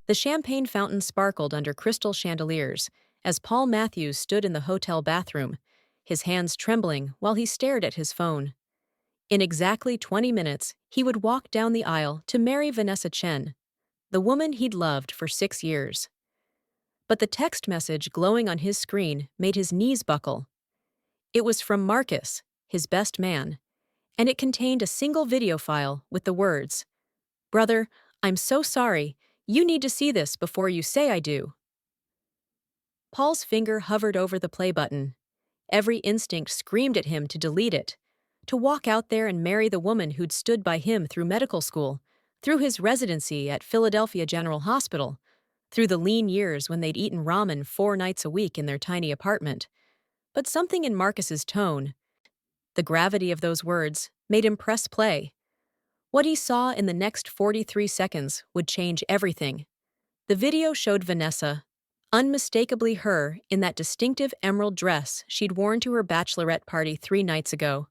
The champagne fountain sparkled under crystal chandeliers as Paul Matthews stood in the hotel bathroom, his hands trembling while he stared at his phone. In exactly 20 minutes, he would walk down the aisle to marry Vanessa Chen, the woman he'd loved for 6 years. But the text message glowing on his screen made his knees buckle. It was from Marcus, his best man, and it contained a single video file with the words, "Brother, I'm so sorry. You need to see this before you say I do." Paul's finger hovered over the play button. Every instinct screamed at him to delete it, to walk out there and marry the woman who'd stood by him through medical school, through his residency at Philadelphia General Hospital, through the lean years when they'd eaten ramen 4 nights a week in their tiny apartment. But something in Marcus's tone, the gravity of those words, made him press play. What he saw in the next 43 seconds would change everything. The video showed Vanessa, unmistakably her in that distinctive emerald dress she'd worn to her bachelorette party 3 nights ago,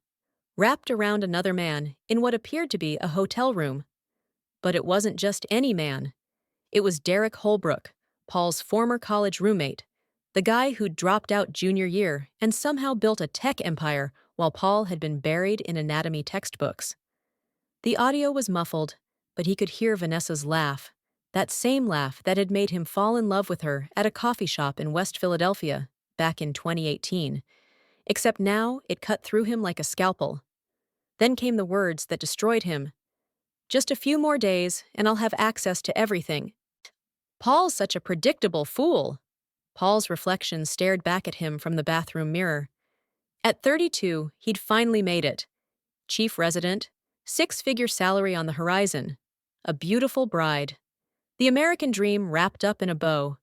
wrapped around another man in what appeared to be a hotel room. But it wasn't just any man. It was Derek Holbrook, Paul's former college roommate, the guy who'd dropped out junior year and somehow built a tech empire while Paul had been buried in anatomy textbooks. The audio was muffled, but he could hear Vanessa's laugh, that same laugh that had made him fall in love with her at a coffee shop in West Philadelphia back in 2018, except now it cut through him like a scalpel. Then came the words that destroyed him. "Just a few more days, and I'll have access to everything." Paul's such a predictable fool. Paul's reflection stared back at him from the bathroom mirror. At 32, he'd finally made it. Chief resident, 6-figure salary on the horizon, a beautiful bride. The American dream wrapped up in a bow.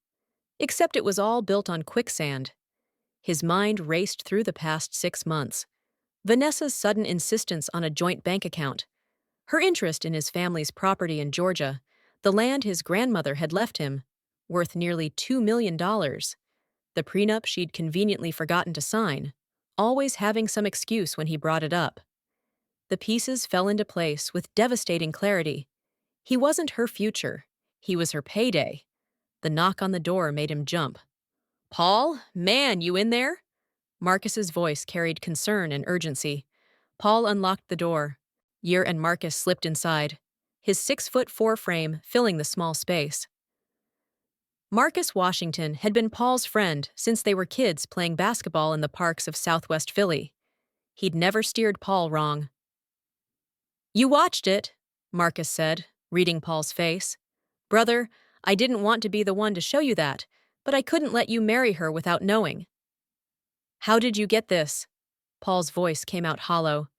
Except it was all built on quicksand. His mind raced through the past 6 months. Vanessa's sudden insistence on a joint bank account. Her interest in his family's property in Georgia, the land his grandmother had left him, worth nearly $2 million. The prenup she'd conveniently forgotten to sign, always having some excuse when he brought it up. The pieces fell into place with devastating clarity. He wasn't her future. He was her payday. The knock on the door made him jump. "Paul, man, you in there?" Marcus's voice carried concern and urgency. Paul unlocked the door. Yer and Marcus slipped inside, his 6'4" frame filling the small space. Marcus Washington had been Paul's friend since they were kids playing basketball in the parks of Southwest Philly. He'd never steered Paul wrong. "You watched it," Marcus said, reading Paul's face. "Brother, I didn't want to be the one to show you that, but I couldn't let you marry her without knowing." "How did you get this?" Paul's voice came out hollow.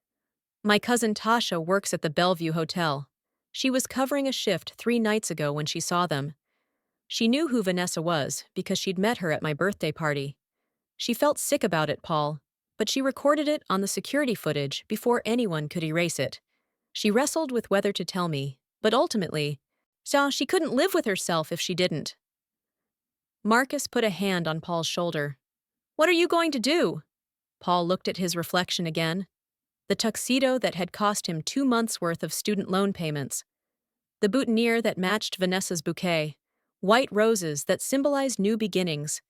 "My cousin Tasha works at the Bellevue Hotel. She was covering a shift 3 nights ago when she saw them. She knew who Vanessa was because she'd met her at my birthday party. She felt sick about it, Paul, but she recorded it on the security footage before anyone could erase it. She wrestled with whether to tell me, but ultimately, saw she couldn't live with herself if she didn't." Marcus put a hand on Paul's shoulder. "What are you going to do?" Paul looked at his reflection again. The tuxedo that had cost him 2 months' worth of student loan payments. The boutonniere that matched Vanessa's bouquet. White roses that symbolized new beginnings.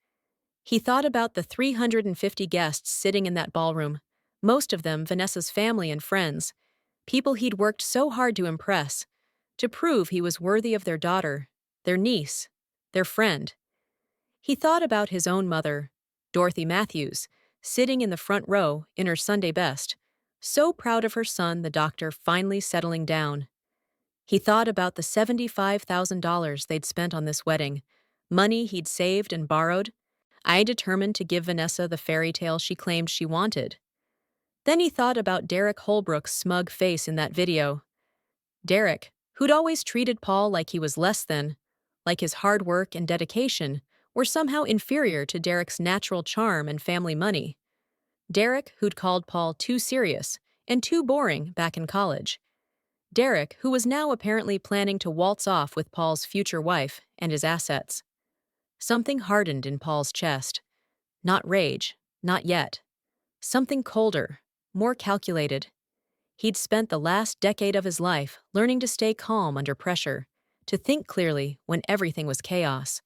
He thought about the 350 guests sitting in that ballroom, most of them Vanessa's family and friends, people he'd worked so hard to impress, to prove he was worthy of their daughter, their niece, their friend. He thought about his own mother, Dorothy Matthews, sitting in the front row in her Sunday best, so proud of her son, the doctor, finally settling down. He thought about the $75,000 they'd spent on this wedding, money he'd saved and borrowed. I determined to give Vanessa the fairy tale she claimed she wanted. Then he thought about Derek Holbrook's smug face in that video. Derek, who'd always treated Paul like he was less than, like his hard work and dedication were somehow inferior to Derek's natural charm and family money. Derek, who'd called Paul too serious and too boring back in college. Derek, who was now apparently planning to waltz off with Paul's future wife and his assets. Something hardened in Paul's chest. Not rage, not yet. Something colder, more calculated. He'd spent the last decade of his life learning to stay calm under pressure, to think clearly when everything was chaos.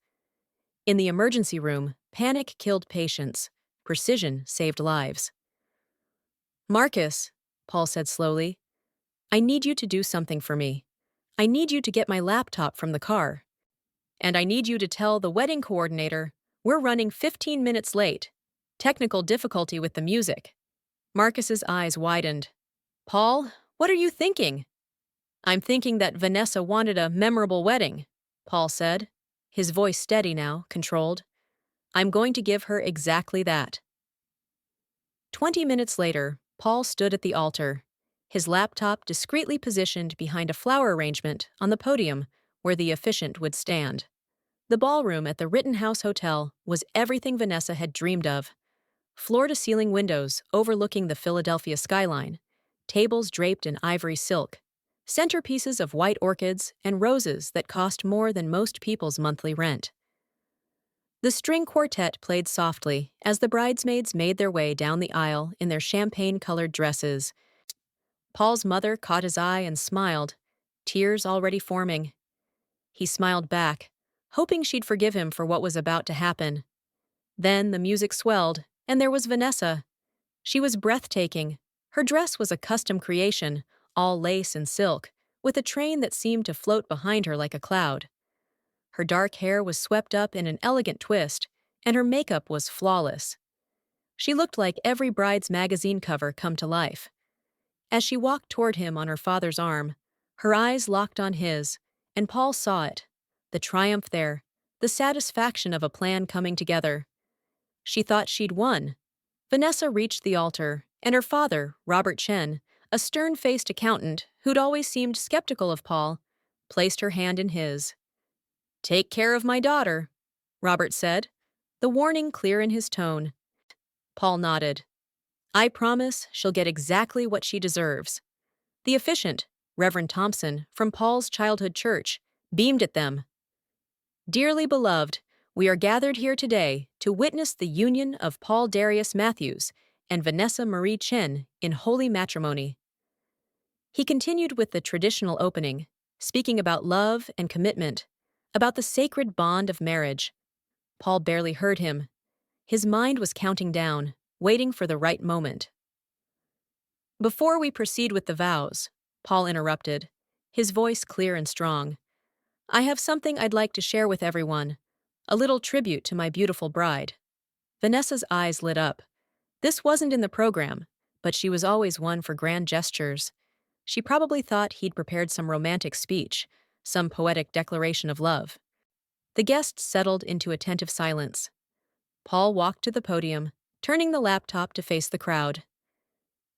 In the emergency room, panic killed patients. Precision saved lives. Marcus, Paul said slowly, I need you to do something for me. I need you to get my laptop from the car. And I need you to tell the wedding coordinator we're running 15 minutes late. Technical difficulty with the music. Marcus's eyes widened. Paul, what are you thinking? I'm thinking that Vanessa wanted a memorable wedding, Paul said, his voice steady now, controlled. I'm going to give her exactly that. 20 minutes later, Paul stood at the altar, his laptop discreetly positioned behind a flower arrangement on the podium where the officiant would stand. The ballroom at the Rittenhouse Hotel was everything Vanessa had dreamed of. Floor-to-ceiling windows overlooking the Philadelphia skyline, tables draped in ivory silk, centerpieces of white orchids and roses that cost more than most people's monthly rent. The string quartet played softly as the bridesmaids made their way down the aisle in their champagne-colored dresses. Paul's mother caught his eye and smiled, tears already forming. He smiled back, hoping she'd forgive him for what was about to happen. Then the music swelled, and there was Vanessa. She was breathtaking. Her dress was a custom creation, all lace and silk, with a train that seemed to float behind her like a cloud. Her dark hair was swept up in an elegant twist, and her makeup was flawless. She looked like every bride's magazine cover come to life. As she walked toward him on her father's arm, her eyes locked on his, and Paul saw it. The triumph there, the satisfaction of a plan coming together. She thought she'd won. Vanessa reached the altar, and her father, Robert Chen, a stern-faced accountant who'd always seemed skeptical of Paul, placed her hand in his. Take care of my daughter, Robert said, the warning clear in his tone. Paul nodded. I promise she'll get exactly what she deserves. The officiant, Reverend Thompson, from Paul's childhood church, beamed at them. Dearly beloved, we are gathered here today to witness the union of Paul Darius Matthews and Vanessa Marie Chen in holy matrimony. He continued with the traditional opening, speaking about love and commitment, about the sacred bond of marriage. Paul barely heard him. His mind was counting down, waiting for the right moment. Before we proceed with the vows, Paul interrupted, his voice clear and strong, I have something I'd like to share with everyone, a little tribute to my beautiful bride. Vanessa's eyes lit up. This wasn't in the program, but she was always one for grand gestures. She probably thought he'd prepared some romantic speech, some poetic declaration of love. The guests settled into attentive silence. Paul walked to the podium, turning the laptop to face the crowd.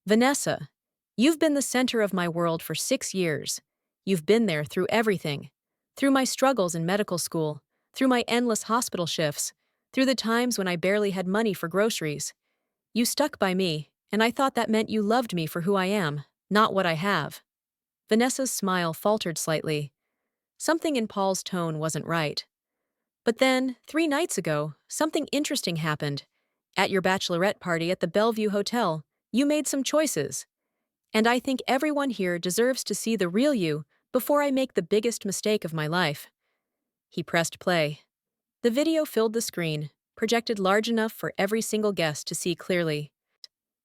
Vanessa, you've been the center of my world for 6 years. You've been there through everything. Through my struggles in medical school, through my endless hospital shifts, through the times when I barely had money for groceries. You stuck by me, and I thought that meant you loved me for who I am, not what I have. Vanessa's smile faltered slightly. Something in Paul's tone wasn't right. But then, 3 nights ago, something interesting happened. At your bachelorette party at the Bellevue Hotel, you made some choices. And I think everyone here deserves to see the real you before I make the biggest mistake of my life. He pressed play. The video filled the screen, projected large enough for every single guest to see clearly.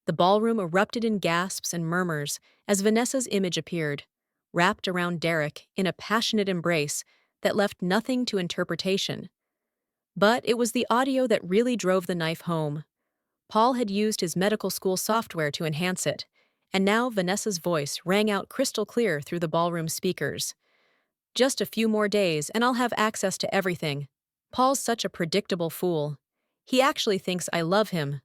The ballroom erupted in gasps and murmurs as Vanessa's image appeared, wrapped around Derek in a passionate embrace that left nothing to interpretation. But it was the audio that really drove the knife home. Paul had used his medical school software to enhance it, and now Vanessa's voice rang out crystal clear through the ballroom speakers. Just a few more days and I'll have access to everything. Paul's such a predictable fool. He actually thinks I love him.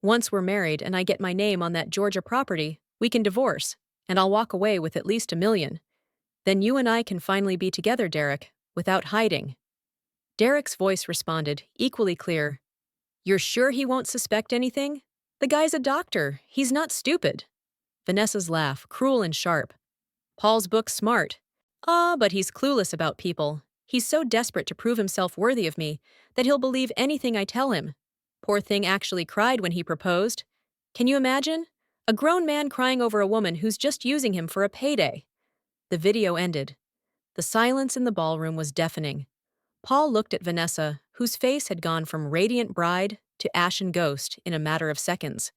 Once we're married and I get my name on that Georgia property, we can divorce, and I'll walk away with at least $1 million. Then you and I can finally be together, Derek, without hiding. Derek's voice responded, equally clear. You're sure he won't suspect anything? The guy's a doctor. He's not stupid. Vanessa's laugh, cruel and sharp. Paul's book's smart. But he's clueless about people. He's so desperate to prove himself worthy of me that he'll believe anything I tell him. Poor thing actually cried when he proposed. Can you imagine? A grown man crying over a woman who's just using him for a payday. The video ended. The silence in the ballroom was deafening. Paul looked at Vanessa, whose face had gone from radiant bride to ashen ghost in a matter of seconds.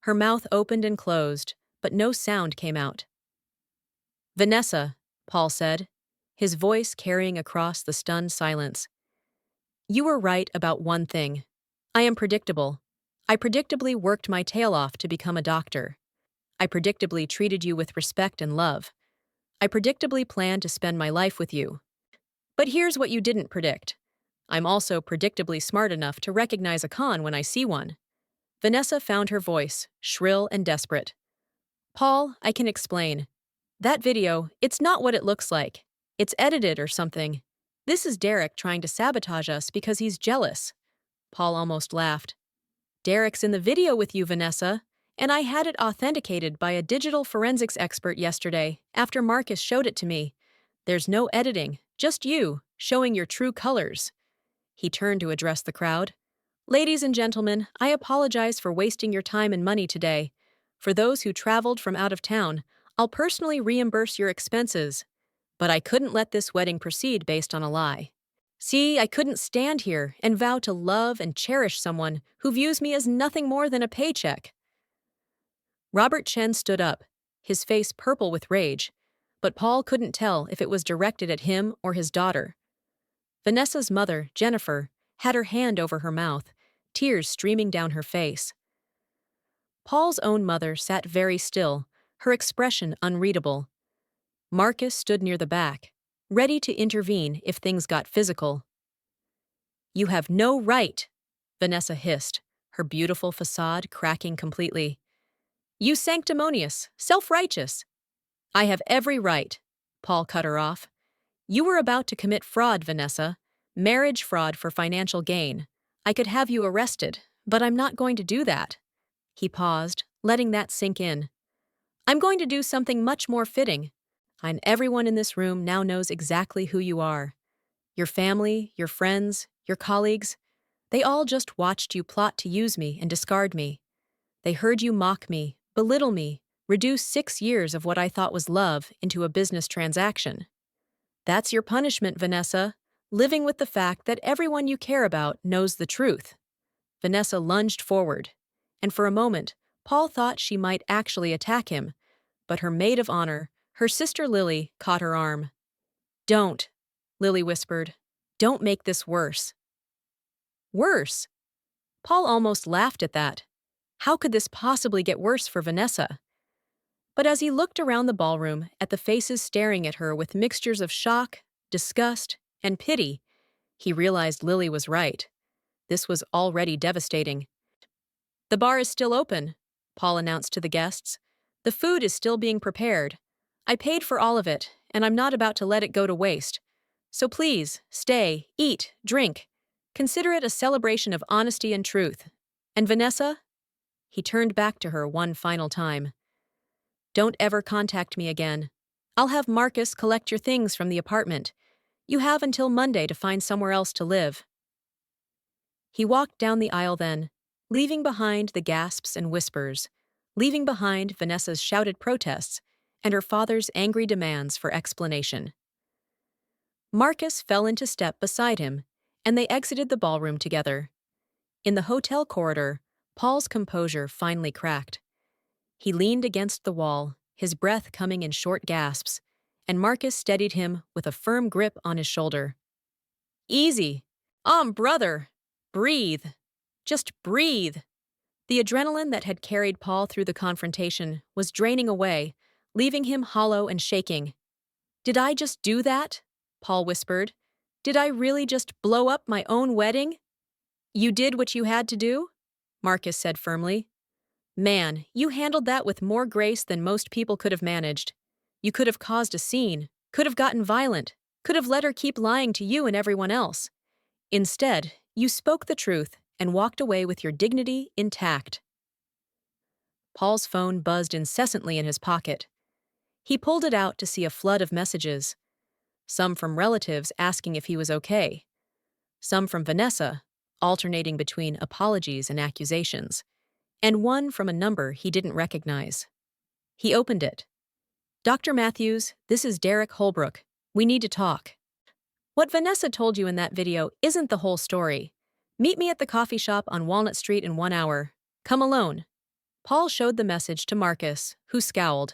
Her mouth opened and closed, but no sound came out. "Vanessa," Paul said, his voice carrying across the stunned silence. "You were right about one thing. I am predictable. I predictably worked my tail off to become a doctor. I predictably treated you with respect and love. I predictably planned to spend my life with you. But here's what you didn't predict. I'm also predictably smart enough to recognize a con when I see one." Vanessa found her voice, shrill and desperate. "Paul, I can explain. That video, it's not what it looks like. It's edited or something. This is Derek trying to sabotage us because he's jealous." Paul almost laughed. "Derek's in the video with you, Vanessa, and I had it authenticated by a digital forensics expert yesterday after Marcus showed it to me. There's no editing, just you, showing your true colors." He turned to address the crowd. "Ladies and gentlemen, I apologize for wasting your time and money today. For those who traveled from out of town, I'll personally reimburse your expenses. But I couldn't let this wedding proceed based on a lie. See, I couldn't stand here and vow to love and cherish someone who views me as nothing more than a paycheck." Robert Chen stood up, his face purple with rage, but Paul couldn't tell if it was directed at him or his daughter. Vanessa's mother, Jennifer, had her hand over her mouth, tears streaming down her face. Paul's own mother sat very still, her expression unreadable. Marcus stood near the back, ready to intervene if things got physical. "You have no right," Vanessa hissed, her beautiful facade cracking completely. "You sanctimonious, self-righteous." "I have every right," Paul cut her off. "You were about to commit fraud, Vanessa. Marriage fraud for financial gain. I could have you arrested, but I'm not going to do that." He paused, letting that sink in. "I'm going to do something much more fitting. And everyone in this room now knows exactly who you are. Your family, your friends, your colleagues, they all just watched you plot to use me and discard me. They heard you mock me, belittle me, reduce 6 years of what I thought was love into a business transaction. That's your punishment, Vanessa, living with the fact that everyone you care about knows the truth." Vanessa lunged forward, and for a moment, Paul thought she might actually attack him, but her maid of honor, her sister Lily, caught her arm. "Don't," Lily whispered. "Don't make this worse." Worse? Paul almost laughed at that. How could this possibly get worse for Vanessa? But as he looked around the ballroom at the faces staring at her with mixtures of shock, disgust, and pity, he realized Lily was right. This was already devastating. "The bar is still open," Paul announced to the guests. "The food is still being prepared. I paid for all of it, and I'm not about to let it go to waste. So please, stay, eat, drink. Consider it a celebration of honesty and truth. And Vanessa?" He turned back to her one final time. "Don't ever contact me again. I'll have Marcus collect your things from the apartment. You have until Monday to find somewhere else to live." He walked down the aisle then, leaving behind the gasps and whispers, leaving behind Vanessa's shouted protests and her father's angry demands for explanation. Marcus fell into step beside him, and they exited the ballroom together. In the hotel corridor, Paul's composure finally cracked. He leaned against the wall, his breath coming in short gasps, and Marcus steadied him with a firm grip on his shoulder. "Easy. Brother. Breathe. Just breathe." The adrenaline that had carried Paul through the confrontation was draining away, leaving him hollow and shaking. "Did I just do that?" Paul whispered. "Did I really just blow up my own wedding?" "You did what you had to do," Marcus said firmly. "Man, you handled that with more grace than most people could have managed. You could have caused a scene, could have gotten violent, could have let her keep lying to you and everyone else. Instead, you spoke the truth and walked away with your dignity intact." Paul's phone buzzed incessantly in his pocket. He pulled it out to see a flood of messages. Some from relatives asking if he was okay. Some from Vanessa, alternating between apologies and accusations. And one from a number he didn't recognize. He opened it. "Dr. Matthews, this is Derek Holbrook. We need to talk. What Vanessa told you in that video isn't the whole story. Meet me at the coffee shop on Walnut Street in 1 hour. Come alone. Paul showed the message to Marcus, who scowled.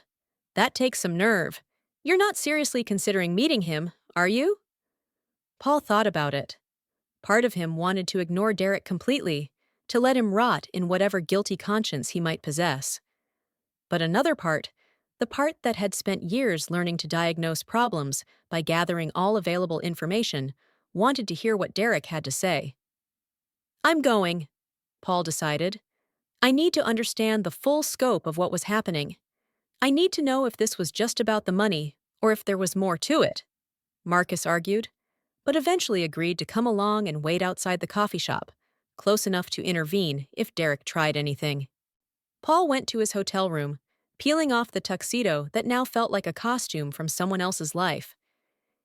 That takes some nerve. You're not seriously considering meeting him, are you? Paul thought about it. Part of him wanted to ignore Derek completely, to let him rot in whatever guilty conscience he might possess. But another part, the part that had spent years learning to diagnose problems by gathering all available information, wanted to hear what Derek had to say. I'm going, Paul decided. I need to understand the full scope of what was happening. I need to know if this was just about the money, or if there was more to it, Marcus argued, but eventually agreed to come along and wait outside the coffee shop, close enough to intervene if Derek tried anything. Paul went to his hotel room, peeling off the tuxedo that now felt like a costume from someone else's life.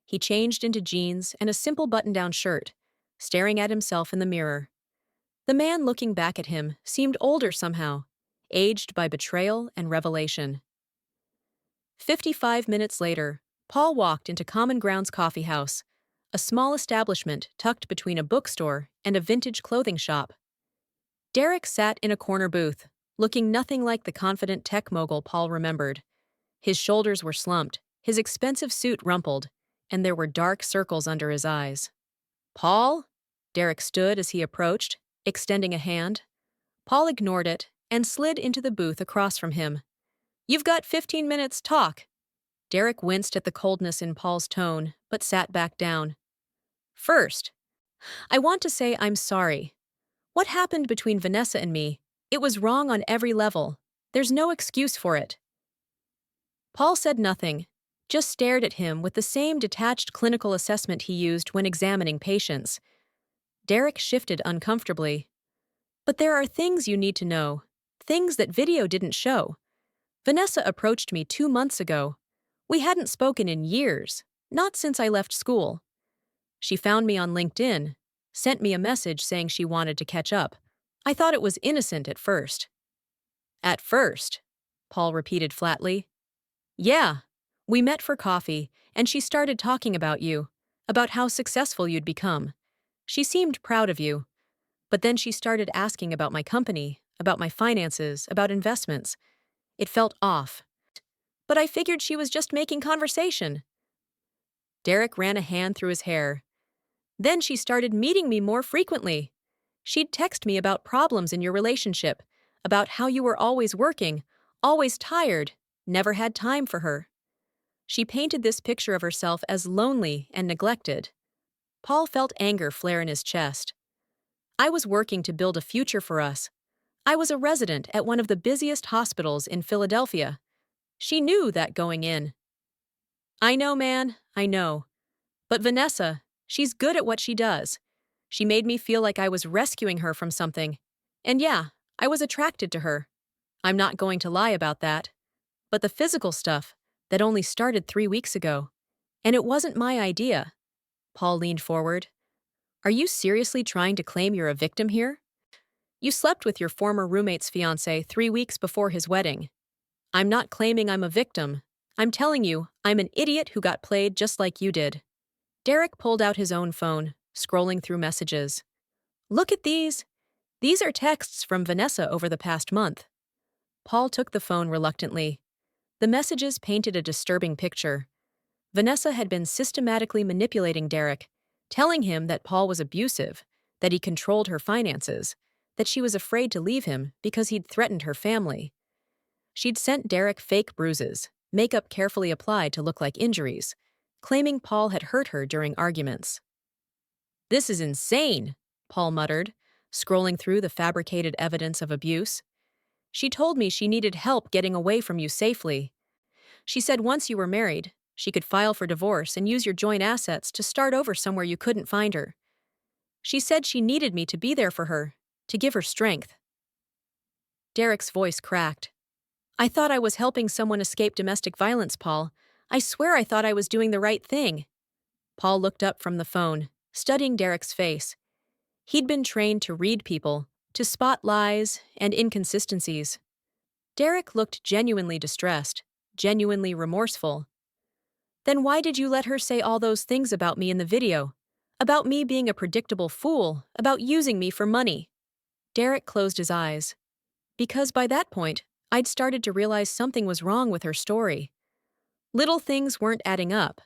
He changed into jeans and a simple button-down shirt, staring at himself in the mirror. The man looking back at him seemed older somehow, aged by betrayal and revelation. 55 minutes later, Paul walked into Common Ground's coffee house, a small establishment tucked between a bookstore and a vintage clothing shop. Derek sat in a corner booth, looking nothing like the confident tech mogul Paul remembered. His shoulders were slumped, his expensive suit rumpled, and there were dark circles under his eyes. Paul? Derek stood as he approached, extending a hand. Paul ignored it and slid into the booth across from him. You've got 15 minutes, talk. Derek winced at the coldness in Paul's tone, but sat back down. First, I want to say I'm sorry. What happened between Vanessa and me, it was wrong on every level. There's no excuse for it. Paul said nothing, just stared at him with the same detached clinical assessment he used when examining patients. Derek shifted uncomfortably. But there are things you need to know, things that video didn't show. Vanessa approached me 2 months ago. We hadn't spoken in years, not since I left school. She found me on LinkedIn, sent me a message saying she wanted to catch up. I thought it was innocent at first. At first, Paul repeated flatly. Yeah, we met for coffee, and she started talking about you, about how successful you'd become. She seemed proud of you. But then she started asking about my company, about my finances, about investments. It felt off. But I figured she was just making conversation. Derek ran a hand through his hair. Then she started meeting me more frequently. She'd text me about problems in your relationship, about how you were always working, always tired, never had time for her. She painted this picture of herself as lonely and neglected. Paul felt anger flare in his chest. I was working to build a future for us. I was a resident at one of the busiest hospitals in Philadelphia. She knew that going in. I know, man, I know. But Vanessa, she's good at what she does. She made me feel like I was rescuing her from something. And yeah, I was attracted to her. I'm not going to lie about that. But the physical stuff, that only started 3 weeks ago. And it wasn't my idea. Paul leaned forward. Are you seriously trying to claim you're a victim here? You slept with your former roommate's fiancé 3 weeks before his wedding. I'm not claiming I'm a victim. I'm telling you, I'm an idiot who got played just like you did. Derek pulled out his own phone, scrolling through messages. Look at these. These are texts from Vanessa over the past month. Paul took the phone reluctantly. The messages painted a disturbing picture. Vanessa had been systematically manipulating Derek, telling him that Paul was abusive, that he controlled her finances, that she was afraid to leave him because he'd threatened her family. She'd sent Derek fake bruises, makeup carefully applied to look like injuries, claiming Paul had hurt her during arguments. This is insane, Paul muttered, scrolling through the fabricated evidence of abuse. She told me she needed help getting away from you safely. She said once you were married, she could file for divorce and use your joint assets to start over somewhere you couldn't find her. She said she needed me to be there for her, to give her strength. Derek's voice cracked. I thought I was helping someone escape domestic violence, Paul. I swear I thought I was doing the right thing. Paul looked up from the phone, studying Derek's face. He'd been trained to read people, to spot lies and inconsistencies. Derek looked genuinely distressed, genuinely remorseful. Then why did you let her say all those things about me in the video? About me being a predictable fool, about using me for money? Derek closed his eyes. Because by that point, I'd started to realize something was wrong with her story. Little things weren't adding up.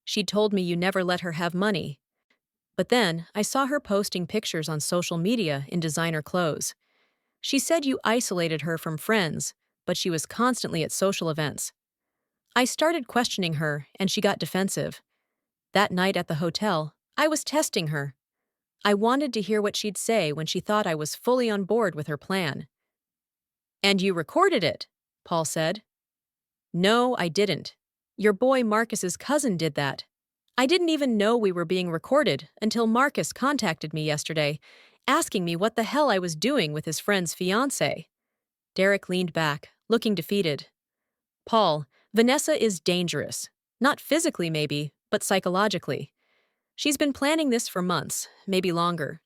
She'd told me you never let her have money. But then, I saw her posting pictures on social media in designer clothes. She said you isolated her from friends, but she was constantly at social events. I started questioning her, and she got defensive. That night at the hotel, I was testing her. I wanted to hear what she'd say when she thought I was fully on board with her plan. And you recorded it, Paul said. No, I didn't. Your boy Marcus's cousin did that. I didn't even know we were being recorded until Marcus contacted me yesterday, asking me what the hell I was doing with his friend's fiancée. Derek leaned back, looking defeated. Paul, Vanessa is dangerous. Not physically, maybe, but psychologically. She's been planning this for months, maybe longer.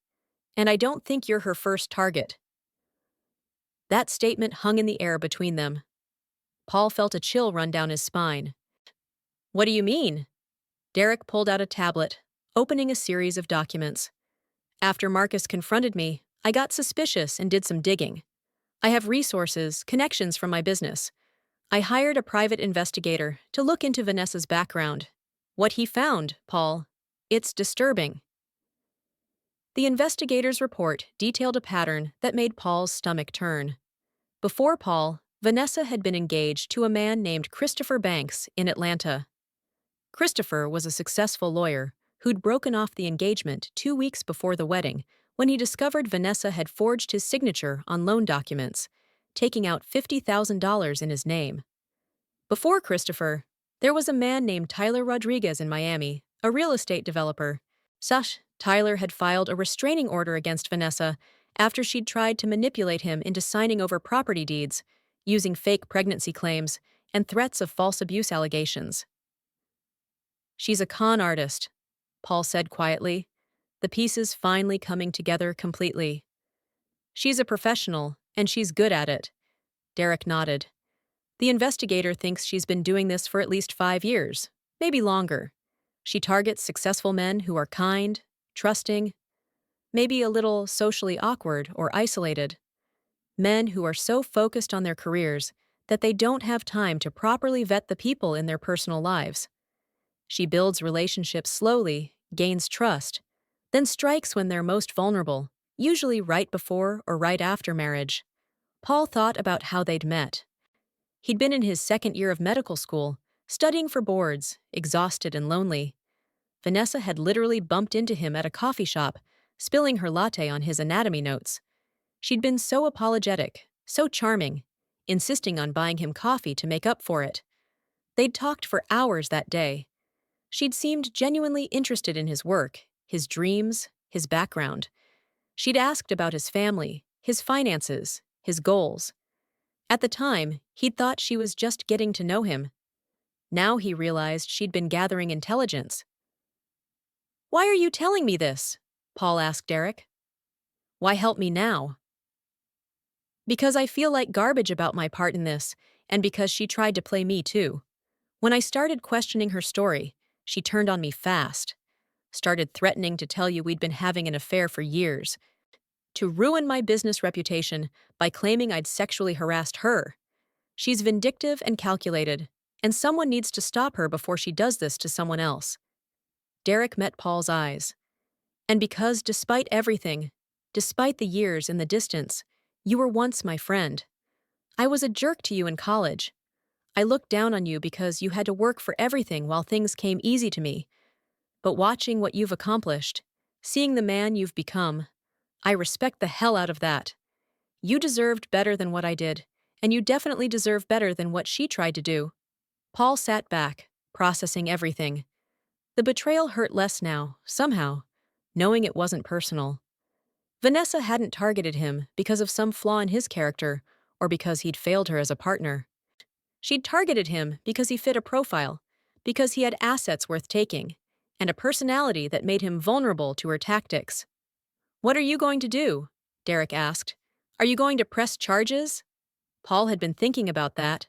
And I don't think you're her first target. That statement hung in the air between them. Paul felt a chill run down his spine. What do you mean? Derek pulled out a tablet, opening a series of documents. After Marcus confronted me, I got suspicious and did some digging. I have resources, connections from my business. I hired a private investigator to look into Vanessa's background. What he found, Paul, it's disturbing. The investigator's report detailed a pattern that made Paul's stomach turn. Before Paul, Vanessa had been engaged to a man named Christopher Banks in Atlanta. Christopher was a successful lawyer who'd broken off the engagement 2 weeks before the wedding when he discovered Vanessa had forged his signature on loan documents, taking out $50,000 in his name. Before Christopher, there was a man named Tyler Rodriguez in Miami, a real estate developer. Tyler had filed a restraining order against Vanessa after she'd tried to manipulate him into signing over property deeds, using fake pregnancy claims and threats of false abuse allegations. She's a con artist, Paul said quietly, the pieces finally coming together completely. She's a professional, and she's good at it. Derek nodded. The investigator thinks she's been doing this for at least 5 years, maybe longer. She targets successful men who are kind, trusting, maybe a little socially awkward or isolated. Men who are so focused on their careers that they don't have time to properly vet the people in their personal lives. She builds relationships slowly, gains trust, then strikes when they're most vulnerable, usually right before or right after marriage. Paul thought about how they'd met. He'd been in his second year of medical school, studying for boards, exhausted and lonely. Vanessa had literally bumped into him at a coffee shop, spilling her latte on his anatomy notes. She'd been so apologetic, so charming, insisting on buying him coffee to make up for it. They'd talked for hours that day. She'd seemed genuinely interested in his work, his dreams, his background. She'd asked about his family, his finances, his goals. At the time, he'd thought she was just getting to know him. Now he realized she'd been gathering intelligence. Why are you telling me this? Paul asked Derek. Why help me now? Because I feel like garbage about my part in this, and because she tried to play me too. When I started questioning her story, she turned on me fast. Started threatening to tell you we'd been having an affair for years. To ruin my business reputation by claiming I'd sexually harassed her. She's vindictive and calculated, and someone needs to stop her before she does this to someone else. Derek met Paul's eyes. And because despite everything, despite the years and the distance, you were once my friend. I was a jerk to you in college. I looked down on you because you had to work for everything while things came easy to me. But watching what you've accomplished, seeing the man you've become, I respect the hell out of that. You deserved better than what I did, and you definitely deserve better than what she tried to do. Paul sat back, processing everything. The betrayal hurt less now, somehow, knowing it wasn't personal. Vanessa hadn't targeted him because of some flaw in his character or because he'd failed her as a partner. She'd targeted him because he fit a profile, because he had assets worth taking, and a personality that made him vulnerable to her tactics. What are you going to do? Derek asked. Are you going to press charges? Paul had been thinking about that.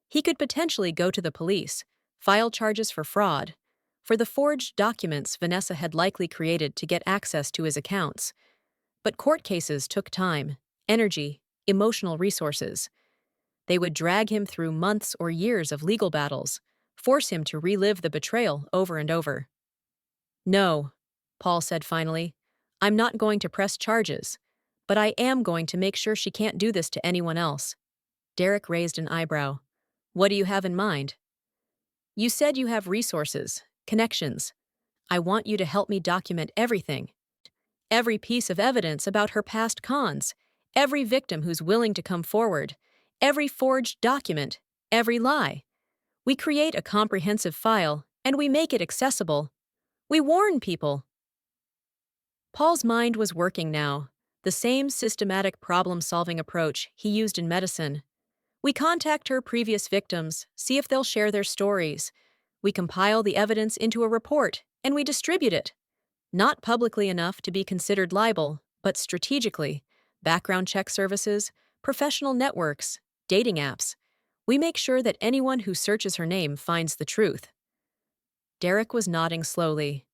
He could potentially go to the police, file charges for fraud, for the forged documents Vanessa had likely created to get access to his accounts. But court cases took time, energy, emotional resources. They would drag him through months or years of legal battles, force him to relive the betrayal over and over. "No," Paul said finally, "I'm not going to press charges, but I am going to make sure she can't do this to anyone else." Derek raised an eyebrow. "What do you have in mind?" "You said you have resources, connections. I want you to help me document everything. Every piece of evidence about her past cons, every victim who's willing to come forward, every forged document, every lie. We create a comprehensive file, and we make it accessible. We warn people." Paul's mind was working now, the same systematic problem-solving approach he used in medicine. We contact her previous victims, see if they'll share their stories. We compile the evidence into a report, and we distribute it. Not publicly enough to be considered libel, but strategically. Background check services, professional networks, dating apps. We make sure that anyone who searches her name finds the truth. Derek was nodding slowly.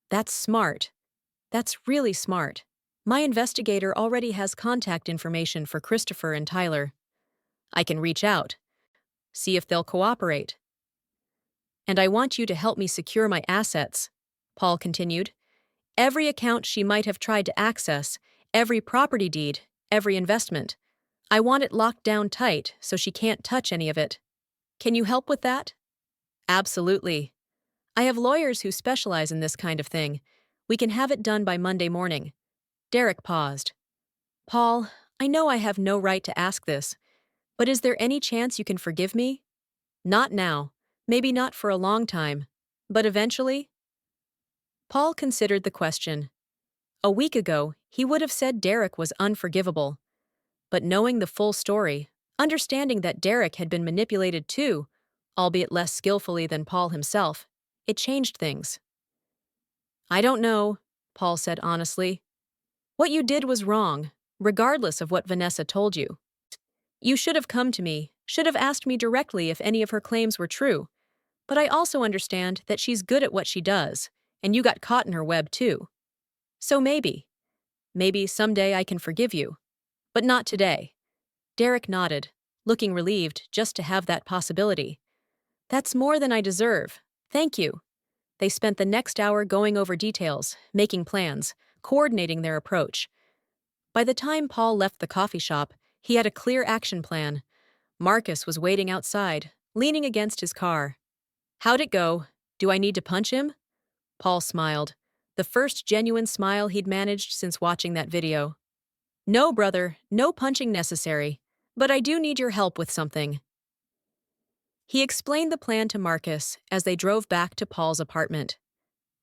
"That's smart. That's really smart. My investigator already has contact information for Christopher and Tyler. I can reach out, see if they'll cooperate. And I want you to help me secure my assets," Paul continued. "Every account she might have tried to access, every property deed, every investment. I want it locked down tight so she can't touch any of it. Can you help with that?" "Absolutely. I have lawyers who specialize in this kind of thing. We can have it done by Monday morning." Derek paused. "Paul, I know I have no right to ask this, but is there any chance you can forgive me? Not now, maybe not for a long time, but eventually?" Paul considered the question. A week ago, he would have said Derek was unforgivable. But knowing the full story, understanding that Derek had been manipulated too, albeit less skillfully than Paul himself, it changed things. "I don't know," Paul said honestly. "What you did was wrong, regardless of what Vanessa told you. You should have come to me, should have asked me directly if any of her claims were true. But I also understand that she's good at what she does, and you got caught in her web too. So maybe someday I can forgive you. But not today." Derek nodded, looking relieved just to have that possibility. "That's more than I deserve. Thank you." They spent the next hour going over details, making plans, coordinating their approach. By the time Paul left the coffee shop, he had a clear action plan. Marcus was waiting outside, leaning against his car. "How'd it go? Do I need to punch him?" Paul smiled, the first genuine smile he'd managed since watching that video. "No, brother, no punching necessary, but I do need your help with something." He explained the plan to Marcus as they drove back to Paul's apartment.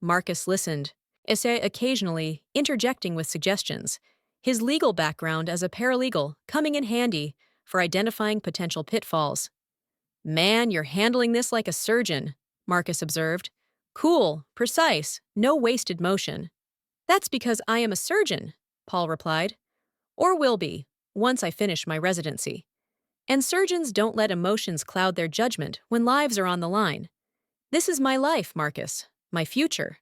Marcus listened, occasionally interjecting with suggestions, his legal background as a paralegal coming in handy for identifying potential pitfalls. "Man, you're handling this like a surgeon," Marcus observed. "Cool, precise, no wasted motion." "That's because I am a surgeon," Paul replied. "Or will be, once I finish my residency. And surgeons don't let emotions cloud their judgment when lives are on the line. This is my life, Marcus, my future.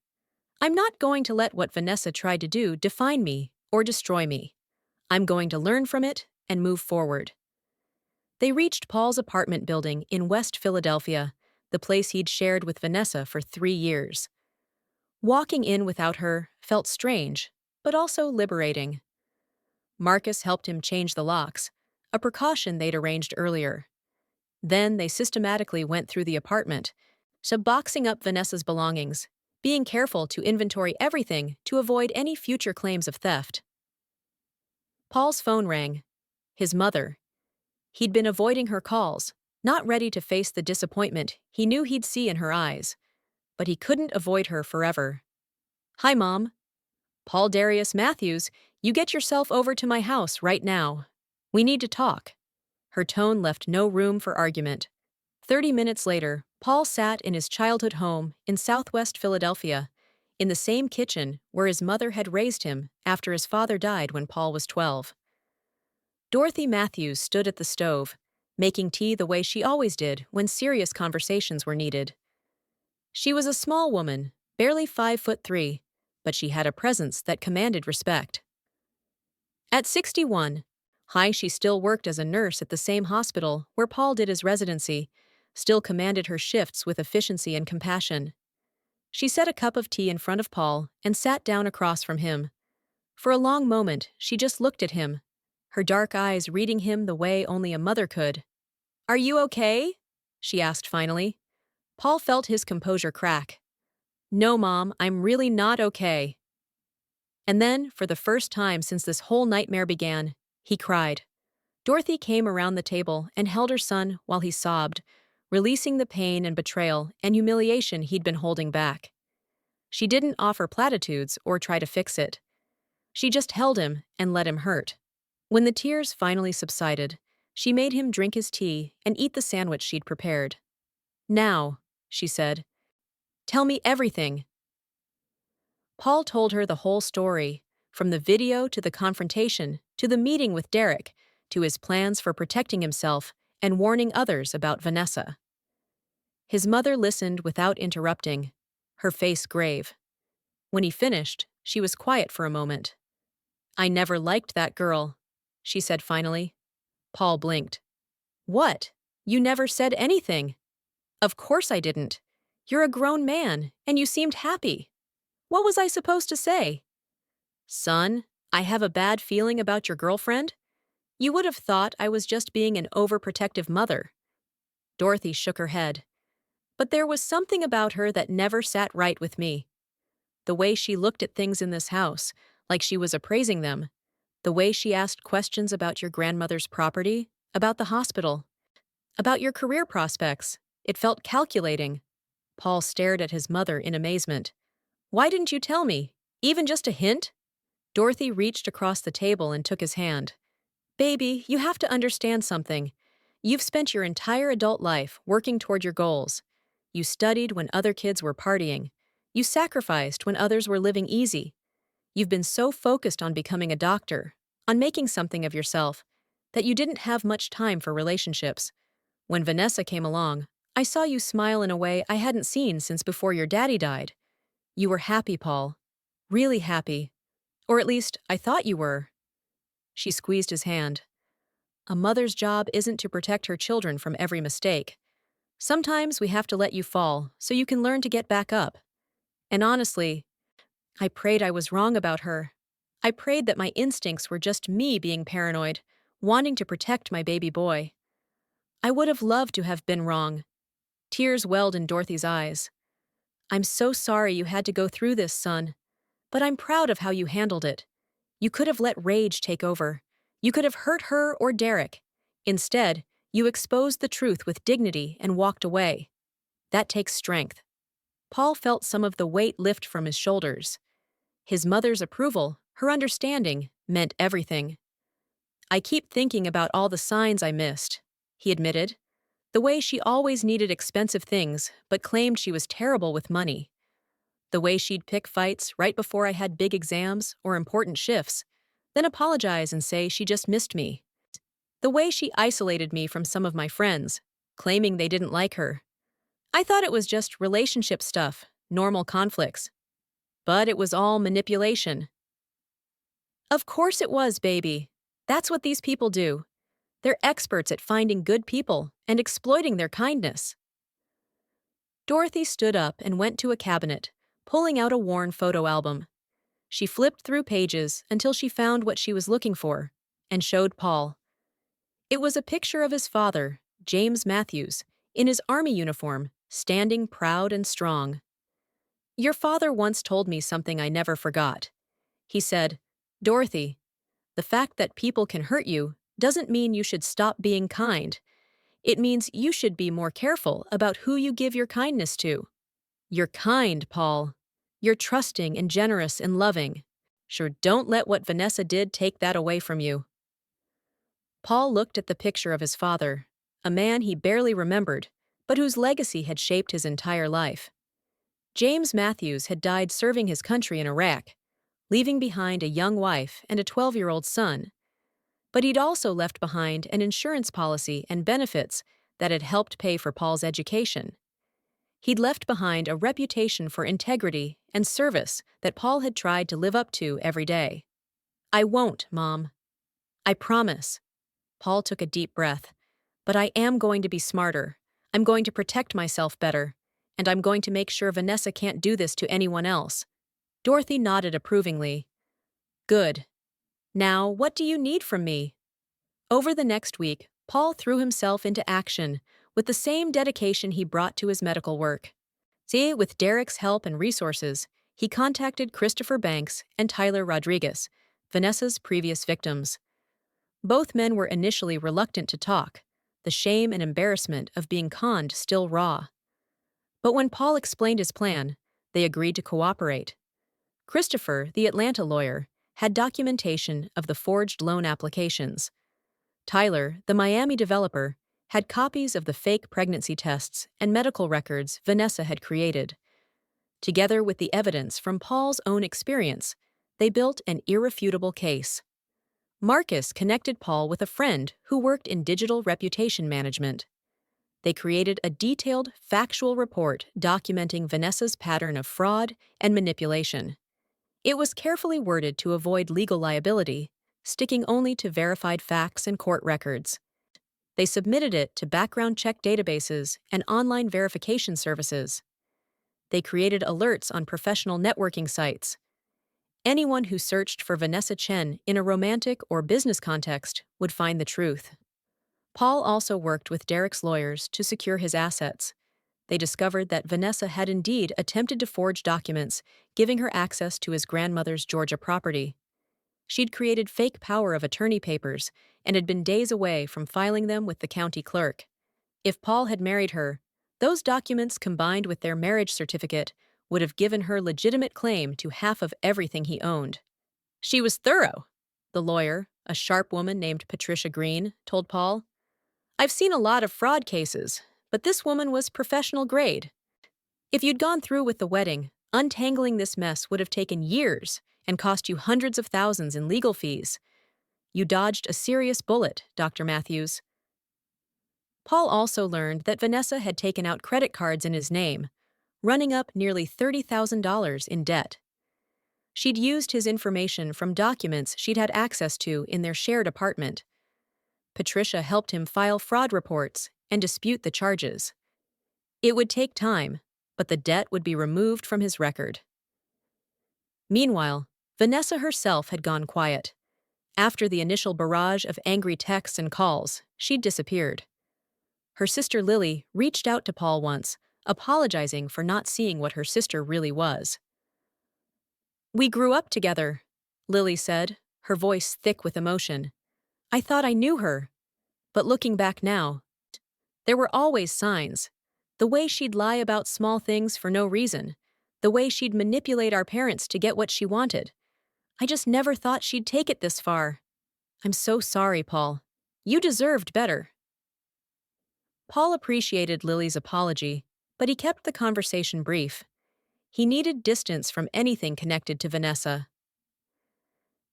I'm not going to let what Vanessa tried to do define me or destroy me. I'm going to learn from it and move forward." They reached Paul's apartment building in West Philadelphia, the place he'd shared with Vanessa for 3 years. Walking in without her felt strange, but also liberating. Marcus helped him change the locks, a precaution they'd arranged earlier. Then they systematically went through the apartment, boxing up Vanessa's belongings, being careful to inventory everything to avoid any future claims of theft. Paul's phone rang. His mother. He'd been avoiding her calls, not ready to face the disappointment he knew he'd see in her eyes. But he couldn't avoid her forever. "Hi, Mom. Paul Darius Matthews, you get yourself over to my house right now. We need to talk." Her tone left no room for argument. 30 minutes later, Paul sat in his childhood home in Southwest Philadelphia, in the same kitchen where his mother had raised him after his father died when Paul was 12. Dorothy Matthews stood at the stove, making tea the way she always did when serious conversations were needed. She was a small woman, barely 5'3", but she had a presence that commanded respect. At 61, she still worked as a nurse at the same hospital where Paul did his residency, still commanded her shifts with efficiency and compassion. She set a cup of tea in front of Paul and sat down across from him. For a long moment, she just looked at him, her dark eyes reading him the way only a mother could. "Are you okay?" she asked finally. Paul felt his composure crack. "No, Mom, I'm really not okay." And then, for the first time since this whole nightmare began, he cried. Dorothy came around the table and held her son while he sobbed, releasing the pain and betrayal and humiliation he'd been holding back. She didn't offer platitudes or try to fix it. She just held him and let him hurt. When the tears finally subsided, she made him drink his tea and eat the sandwich she'd prepared. "Now," she said, "tell me everything." Paul told her the whole story, from the video to the confrontation, to the meeting with Derek, to his plans for protecting himself and warning others about Vanessa. His mother listened without interrupting, her face grave. When he finished, she was quiet for a moment. "I never liked that girl," she said finally. Paul blinked. "What? You never said anything." "Of course I didn't. You're a grown man, and you seemed happy. What was I supposed to say? Son, I have a bad feeling about your girlfriend? You would have thought I was just being an overprotective mother." Dorothy shook her head. "But there was something about her that never sat right with me. The way she looked at things in this house, like she was appraising them. The way she asked questions about your grandmother's property, about the hospital, about your career prospects. It felt calculating." Paul stared at his mother in amazement. "Why didn't you tell me? Even just a hint?" Dorothy reached across the table and took his hand. "Baby, you have to understand something. You've spent your entire adult life working toward your goals. You studied when other kids were partying. You sacrificed when others were living easy. You've been so focused on becoming a doctor, on making something of yourself, that you didn't have much time for relationships. When Vanessa came along, I saw you smile in a way I hadn't seen since before your daddy died. You were happy, Paul. Really happy. Or at least, I thought you were." She squeezed his hand. "A mother's job isn't to protect her children from every mistake. Sometimes we have to let you fall so you can learn to get back up. And honestly, I prayed I was wrong about her. I prayed that my instincts were just me being paranoid, wanting to protect my baby boy. I would have loved to have been wrong." Tears welled in Dorothy's eyes. "I'm so sorry you had to go through this, son. But I'm proud of how you handled it. You could have let rage take over. You could have hurt her or Derek. Instead, you exposed the truth with dignity and walked away. That takes strength." Paul felt some of the weight lift from his shoulders. His mother's approval, her understanding, meant everything. "I keep thinking about all the signs I missed," he admitted. "The way she always needed expensive things, but claimed she was terrible with money. The way she'd pick fights right before I had big exams or important shifts, then apologize and say she just missed me. The way she isolated me from some of my friends, claiming they didn't like her. I thought it was just relationship stuff, normal conflicts. But it was all manipulation." "Of course it was, baby. That's what these people do. They're experts at finding good people and exploiting their kindness." Dorothy stood up and went to a cabinet, pulling out a worn photo album. She flipped through pages until she found what she was looking for, and showed Paul. It was a picture of his father, James Matthews, in his army uniform, standing proud and strong. "Your father once told me something I never forgot. He said, 'Dorothy, the fact that people can hurt you doesn't mean you should stop being kind. It means you should be more careful about who you give your kindness to. You're kind, Paul. You're trusting and generous and loving. Sure, don't let what Vanessa did take that away from you.'" Paul looked at the picture of his father, a man he barely remembered, but whose legacy had shaped his entire life. James Matthews had died serving his country in Iraq, leaving behind a young wife and a 12-year-old son. But he'd also left behind an insurance policy and benefits that had helped pay for Paul's education. He'd left behind a reputation for integrity and service that Paul had tried to live up to every day. "I won't, Mom. I promise." Paul took a deep breath. "But I am going to be smarter. I'm going to protect myself better. And I'm going to make sure Vanessa can't do this to anyone else." Dorothy nodded approvingly. "Good. Now, what do you need from me?" Over the next week, Paul threw himself into action with the same dedication he brought to his medical work. With Derek's help and resources, he contacted Christopher Banks and Tyler Rodriguez, Vanessa's previous victims. Both men were initially reluctant to talk, the shame and embarrassment of being conned still raw. But when Paul explained his plan, they agreed to cooperate. Christopher, the Atlanta lawyer, had documentation of the forged loan applications. Tyler, the Miami developer, had copies of the fake pregnancy tests and medical records Vanessa had created. Together with the evidence from Paul's own experience, they built an irrefutable case. Marcus connected Paul with a friend who worked in digital reputation management. They created a detailed, factual report documenting Vanessa's pattern of fraud and manipulation. It was carefully worded to avoid legal liability, sticking only to verified facts and court records. They submitted it to background check databases and online verification services. They created alerts on professional networking sites. Anyone who searched for Vanessa Chen in a romantic or business context would find the truth. Paul also worked with Derek's lawyers to secure his assets. They discovered that Vanessa had indeed attempted to forge documents, giving her access to his grandmother's Georgia property. She'd created fake power of attorney papers and had been days away from filing them with the county clerk. If Paul had married her, those documents combined with their marriage certificate would have given her legitimate claim to half of everything he owned. "She was thorough," the lawyer, a sharp woman named Patricia Green, told Paul. "I've seen a lot of fraud cases, but this woman was professional grade. If you'd gone through with the wedding, untangling this mess would have taken years and cost you hundreds of thousands in legal fees. You dodged a serious bullet, Dr. Matthews." Paul also learned that Vanessa had taken out credit cards in his name, running up nearly $30,000 in debt. She'd used his information from documents she'd had access to in their shared apartment. Patricia helped him file fraud reports and dispute the charges. It would take time, but the debt would be removed from his record. Meanwhile, Vanessa herself had gone quiet. After the initial barrage of angry texts and calls, she'd disappeared. Her sister Lily reached out to Paul once, apologizing for not seeing what her sister really was. "We grew up together," Lily said, her voice thick with emotion. "I thought I knew her. But looking back now, there were always signs. The way she'd lie about small things for no reason. The way she'd manipulate our parents to get what she wanted. I just never thought she'd take it this far. I'm so sorry, Paul. You deserved better." Paul appreciated Lily's apology, but he kept the conversation brief. He needed distance from anything connected to Vanessa.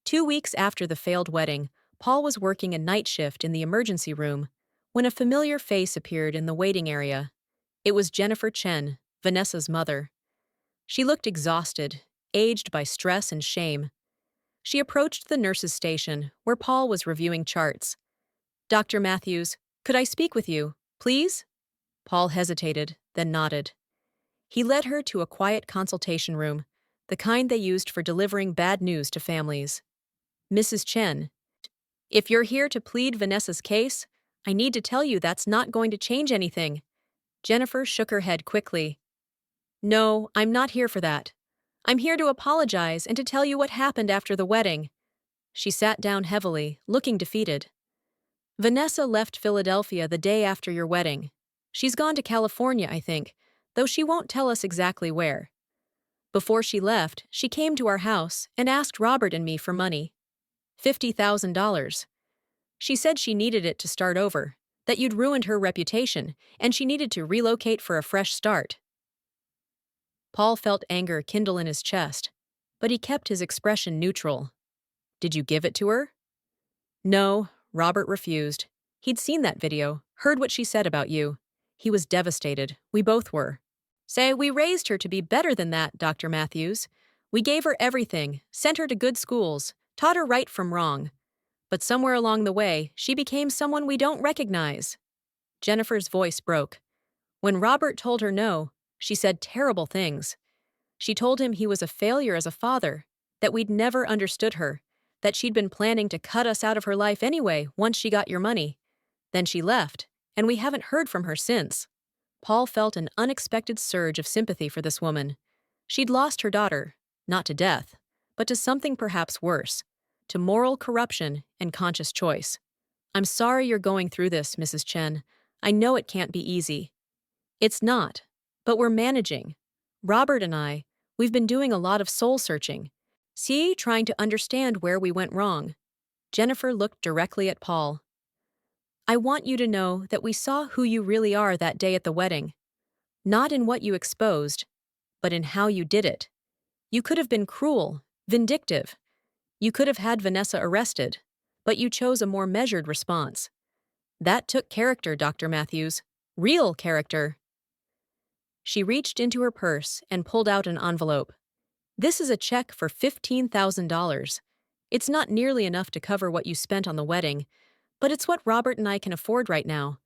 2 weeks after the failed wedding, Paul was working a night shift in the emergency room when a familiar face appeared in the waiting area. It was Jennifer Chen, Vanessa's mother. She looked exhausted, aged by stress and shame. She approached the nurse's station, where Paul was reviewing charts. "Dr. Matthews, could I speak with you, please?" Paul hesitated, then nodded. He led her to a quiet consultation room, the kind they used for delivering bad news to families. "Mrs. Chen, if you're here to plead Vanessa's case, I need to tell you that's not going to change anything." Jennifer shook her head quickly. "No, I'm not here for that. I'm here to apologize and to tell you what happened after the wedding." She sat down heavily, looking defeated. "Vanessa left Philadelphia the day after your wedding. She's gone to California, I think, though she won't tell us exactly where. Before she left, she came to our house and asked Robert and me for money. $50,000. She said she needed it to start over, that you'd ruined her reputation, and she needed to relocate for a fresh start." Paul felt anger kindle in his chest, but he kept his expression neutral. "Did you give it to her?" "No," Robert refused. "He'd seen that video, heard what she said about you. He was devastated. We both were." Say, we raised her to be better than that, Dr. Matthews. We gave her everything, sent her to good schools, taught her right from wrong. But somewhere along the way, she became someone we don't recognize. Jennifer's voice broke. When Robert told her no, she said terrible things. She told him he was a failure as a father, that we'd never understood her, that she'd been planning to cut us out of her life anyway once she got your money. Then she left, and we haven't heard from her since. Paul felt an unexpected surge of sympathy for this woman. She'd lost her daughter, not to death, but to something perhaps worse, to moral corruption and conscious choice. I'm sorry you're going through this, Mrs. Chen. I know it can't be easy. It's not, but we're managing. Robert and I, we've been doing a lot of soul searching. See, trying to understand where we went wrong. Jennifer looked directly at Paul. I want you to know that we saw who you really are that day at the wedding. Not in what you exposed, but in how you did it. You could have been cruel, vindictive. You could have had Vanessa arrested, but you chose a more measured response. That took character, Dr. Matthews. Real character. She reached into her purse and pulled out an envelope. This is a check for $15,000. It's not nearly enough to cover what you spent on the wedding, but it's what Robert and I can afford right now.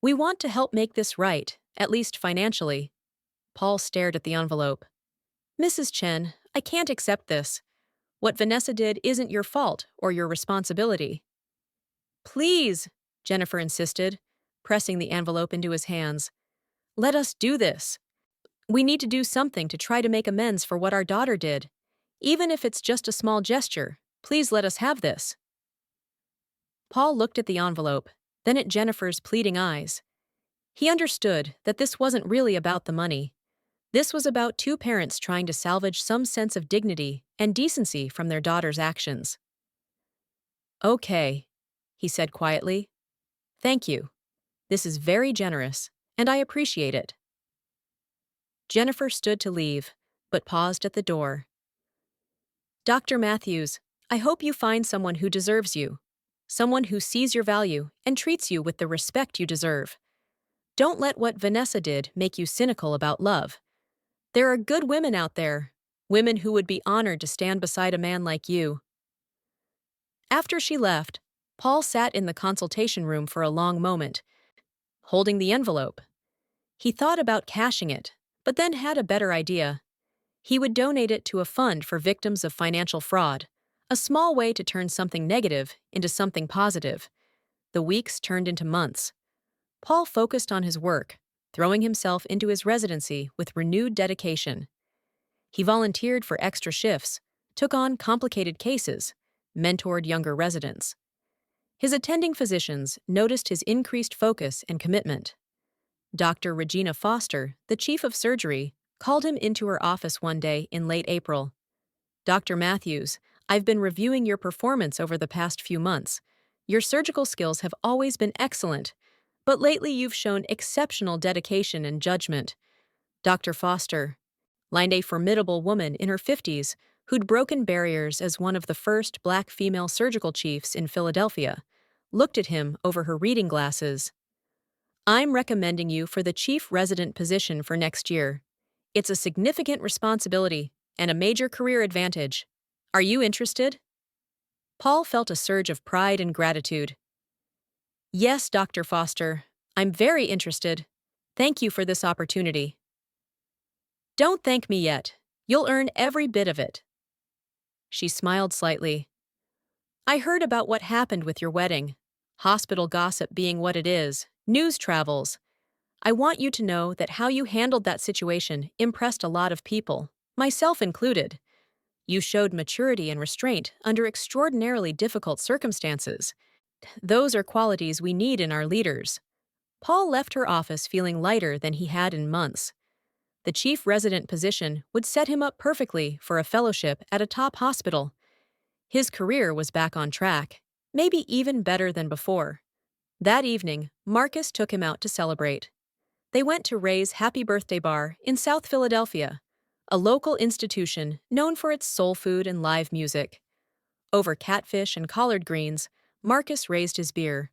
We want to help make this right, at least financially. Paul stared at the envelope. Mrs. Chen, I can't accept this. What Vanessa did isn't your fault or your responsibility. Please, Jennifer insisted, pressing the envelope into his hands. Let us do this. We need to do something to try to make amends for what our daughter did. Even if it's just a small gesture, please let us have this. Paul looked at the envelope, then at Jennifer's pleading eyes. He understood that this wasn't really about the money. This was about two parents trying to salvage some sense of dignity and decency from their daughter's actions. Okay, he said quietly. Thank you. This is very generous, and I appreciate it. Jennifer stood to leave, but paused at the door. Dr. Matthews, I hope you find someone who deserves you. Someone who sees your value and treats you with the respect you deserve. Don't let what Vanessa did make you cynical about love. There are good women out there, women who would be honored to stand beside a man like you. After she left, Paul sat in the consultation room for a long moment, holding the envelope. He thought about cashing it, but then had a better idea. He would donate it to a fund for victims of financial fraud, a small way to turn something negative into something positive. The weeks turned into months. Paul focused on his work, throwing himself into his residency with renewed dedication. He volunteered for extra shifts, took on complicated cases, mentored younger residents. His attending physicians noticed his increased focus and commitment. Dr. Regina Foster, the chief of surgery, called him into her office one day in late April. Dr. Matthews, I've been reviewing your performance over the past few months. Your surgical skills have always been excellent, but lately you've shown exceptional dedication and judgment. Dr. Foster, lined a formidable woman in her 50s who'd broken barriers as one of the first Black female surgical chiefs in Philadelphia, looked at him over her reading glasses. I'm recommending you for the chief resident position for next year. It's a significant responsibility and a major career advantage. Are you interested? Paul felt a surge of pride and gratitude. Yes, Dr. Foster, I'm very interested. Thank you for this opportunity. Don't thank me yet. You'll earn every bit of it. She smiled slightly. I heard about what happened with your wedding. Hospital gossip being what it is, news travels. I want you to know that how you handled that situation impressed a lot of people, myself included. You showed maturity and restraint under extraordinarily difficult circumstances. Those are qualities we need in our leaders. Paul left her office feeling lighter than he had in months. The chief resident position would set him up perfectly for a fellowship at a top hospital. His career was back on track, maybe even better than before. That evening, Marcus took him out to celebrate. They went to Ray's Happy Birthday Bar in South Philadelphia, a local institution known for its soul food and live music. Over catfish and collard greens, Marcus raised his beer.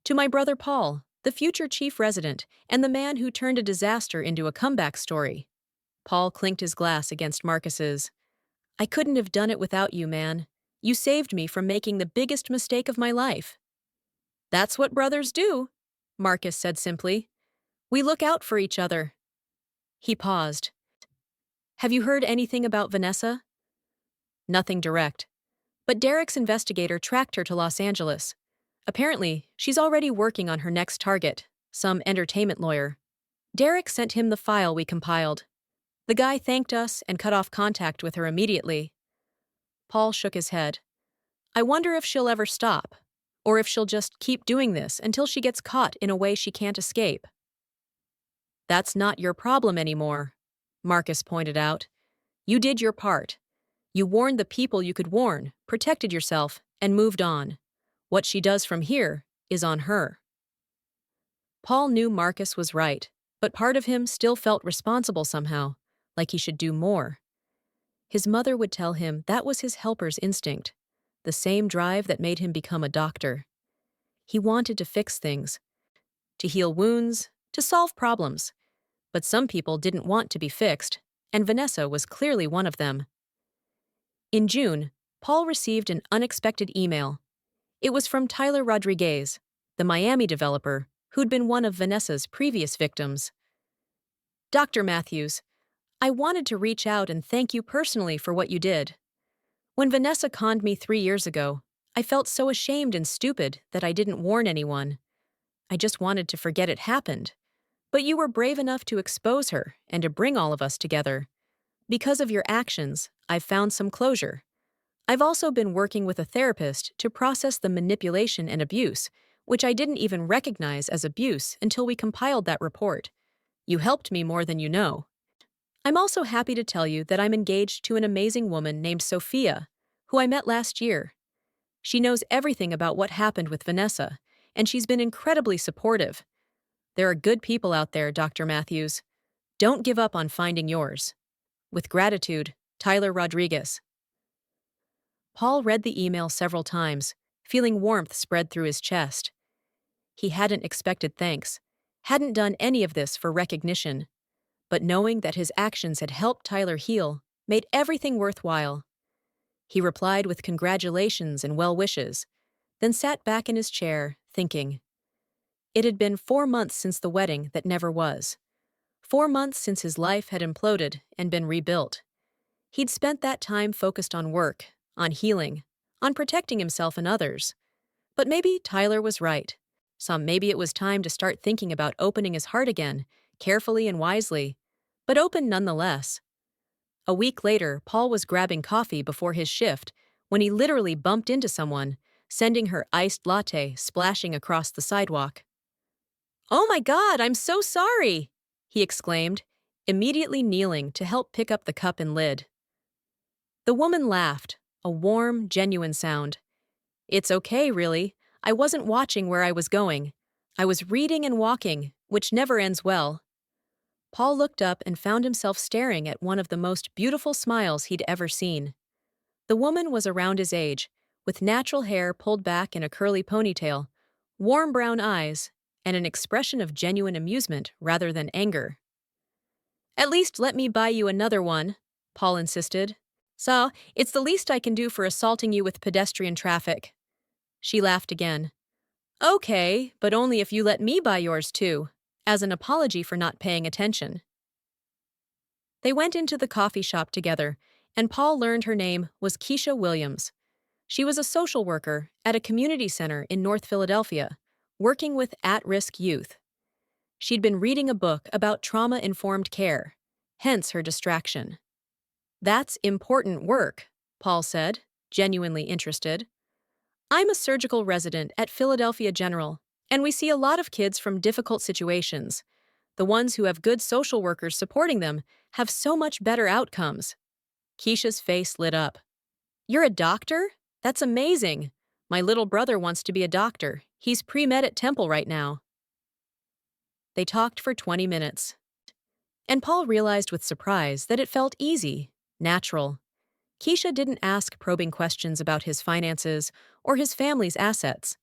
To my brother Paul, the future chief resident, and the man who turned a disaster into a comeback story. Paul clinked his glass against Marcus's. I couldn't have done it without you, man. You saved me from making the biggest mistake of my life. That's what brothers do, Marcus said simply. We look out for each other. He paused. Have you heard anything about Vanessa? Nothing direct. But Derek's investigator tracked her to Los Angeles. Apparently, she's already working on her next target, some entertainment lawyer. Derek sent him the file we compiled. The guy thanked us and cut off contact with her immediately. Paul shook his head. I wonder if she'll ever stop, or if she'll just keep doing this until she gets caught in a way she can't escape. That's not your problem anymore, Marcus pointed out. You did your part. You warned the people you could warn, protected yourself, and moved on. What she does from here is on her. Paul knew Marcus was right, but part of him still felt responsible somehow, like he should do more. His mother would tell him that was his helper's instinct, the same drive that made him become a doctor. He wanted to fix things, to heal wounds, to solve problems. But some people didn't want to be fixed, and Vanessa was clearly one of them. In June, Paul received an unexpected email. It was from Tyler Rodriguez, the Miami developer, who'd been one of Vanessa's previous victims. Dr. Matthews, I wanted to reach out and thank you personally for what you did. When Vanessa conned me 3 years ago, I felt so ashamed and stupid that I didn't warn anyone. I just wanted to forget it happened. But you were brave enough to expose her and to bring all of us together. Because of your actions, I've found some closure. I've also been working with a therapist to process the manipulation and abuse, which I didn't even recognize as abuse until we compiled that report. You helped me more than you know. I'm also happy to tell you that I'm engaged to an amazing woman named Sophia, who I met last year. She knows everything about what happened with Vanessa, and she's been incredibly supportive. There are good people out there, Dr. Matthews. Don't give up on finding yours. With gratitude, Tyler Rodriguez. Paul read the email several times, feeling warmth spread through his chest. He hadn't expected thanks, hadn't done any of this for recognition, but knowing that his actions had helped Tyler heal made everything worthwhile. He replied with congratulations and well wishes, then sat back in his chair, thinking. It had been 4 months since the wedding that never was. 4 months since his life had imploded and been rebuilt. He'd spent that time focused on work, on healing, on protecting himself and others. But maybe Tyler was right. Maybe it was time to start thinking about opening his heart again, carefully and wisely, but open nonetheless. A week later, Paul was grabbing coffee before his shift when he literally bumped into someone, sending her iced latte splashing across the sidewalk. Oh my God, I'm so sorry, he exclaimed, immediately kneeling to help pick up the cup and lid. The woman laughed, a warm, genuine sound. It's okay, really. I wasn't watching where I was going. I was reading and walking, which never ends well. Paul looked up and found himself staring at one of the most beautiful smiles he'd ever seen. The woman was around his age, with natural hair pulled back in a curly ponytail, warm brown eyes, and an expression of genuine amusement rather than anger. At least let me buy you another one, Paul insisted. So, it's the least I can do for assaulting you with pedestrian traffic. She laughed again. Okay, but only if you let me buy yours too, as an apology for not paying attention. They went into the coffee shop together, and Paul learned her name was Keisha Williams. She was a social worker at a community center in North Philadelphia, working with at-risk youth. She'd been reading a book about trauma-informed care, hence her distraction. That's important work, Paul said, genuinely interested. I'm a surgical resident at Philadelphia General, and we see a lot of kids from difficult situations. The ones who have good social workers supporting them have so much better outcomes. Keisha's face lit up. You're a doctor? That's amazing. My little brother wants to be a doctor. He's pre-med at Temple right now. They talked for 20 minutes. And Paul realized with surprise that it felt easy, natural. Keisha didn't ask probing questions about his finances or his family's assets.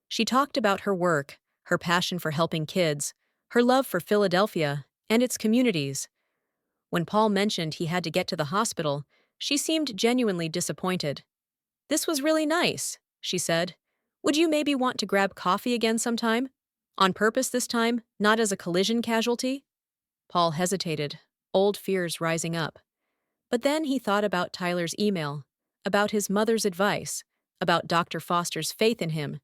She talked about her work, her passion for helping kids, her love for Philadelphia and its communities. When Paul mentioned he had to get to the hospital, she seemed genuinely disappointed. "This was really nice," she said. "Would you maybe want to grab coffee again sometime? On purpose this time, not as a collision casualty?" Paul hesitated, old fears rising up. But then he thought about Tyler's email, about his mother's advice, about Dr. Foster's faith in him.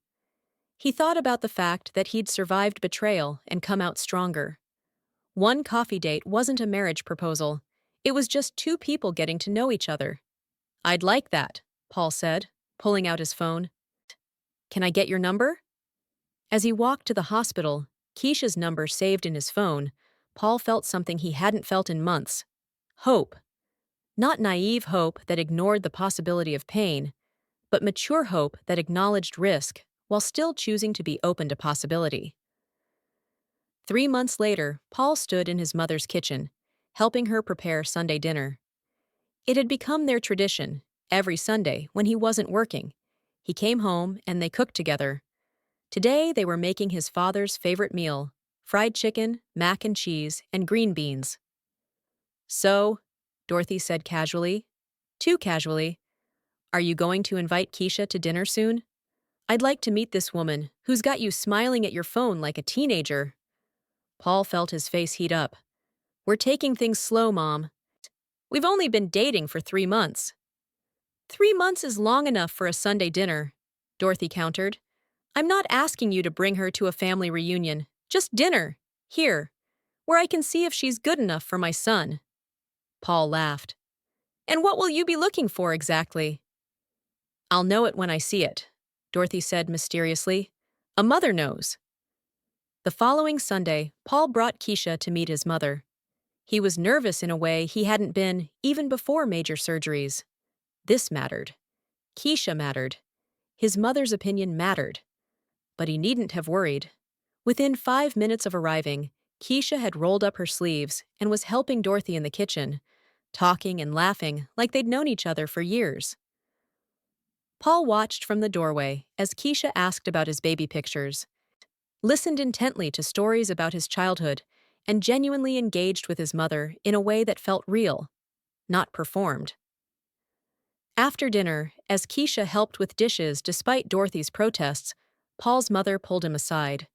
He thought about the fact that he'd survived betrayal and come out stronger. One coffee date wasn't a marriage proposal. It was just two people getting to know each other. "I'd like that," Paul said, pulling out his phone. "Can I get your number?" As he walked to the hospital, Keisha's number saved in his phone, Paul felt something he hadn't felt in months. Hope. Not naive hope that ignored the possibility of pain, but mature hope that acknowledged risk while still choosing to be open to possibility. 3 months later, Paul stood in his mother's kitchen, helping her prepare Sunday dinner. It had become their tradition, every Sunday when he wasn't working. He came home and they cooked together. Today they were making his father's favorite meal, fried chicken, mac and cheese, and green beans. "So," Dorothy said casually, too casually, "are you going to invite Keisha to dinner soon? I'd like to meet this woman who's got you smiling at your phone like a teenager." Paul felt his face heat up. "We're taking things slow, Mom. We've only been dating for 3 months. 3 months is long enough for a Sunday dinner," Dorothy countered. "I'm not asking you to bring her to a family reunion, just dinner, here, where I can see if she's good enough for my son." Paul laughed. "And what will you be looking for exactly?" "I'll know it when I see it," Dorothy said mysteriously. "A mother knows." The following Sunday, Paul brought Keisha to meet his mother. He was nervous in a way he hadn't been even before major surgeries. This mattered. Keisha mattered. His mother's opinion mattered. But he needn't have worried. Within 5 minutes of arriving, Keisha had rolled up her sleeves and was helping Dorothy in the kitchen, talking and laughing like they'd known each other for years. Paul watched from the doorway as Keisha asked about his baby pictures, listened intently to stories about his childhood, and genuinely engaged with his mother in a way that felt real, not performed. After dinner, as Keisha helped with dishes despite Dorothy's protests, Paul's mother pulled him aside.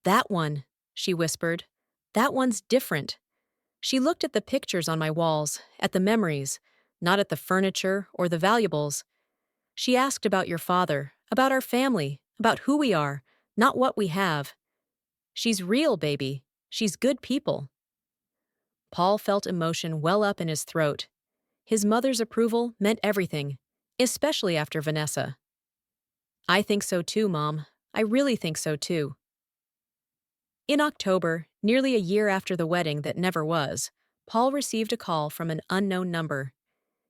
"That one," she whispered. "That one's different." She looked at the pictures on my walls, at the memories, not at the furniture or the valuables. She asked about your father, about our family, about who we are, not what we have. "She's real, baby. She's good people." Paul felt emotion well up in his throat. His mother's approval meant everything, especially after Vanessa. "I think so too, Mom. I really think so too." In October, nearly a year after the wedding that never was, Paul received a call from an unknown number.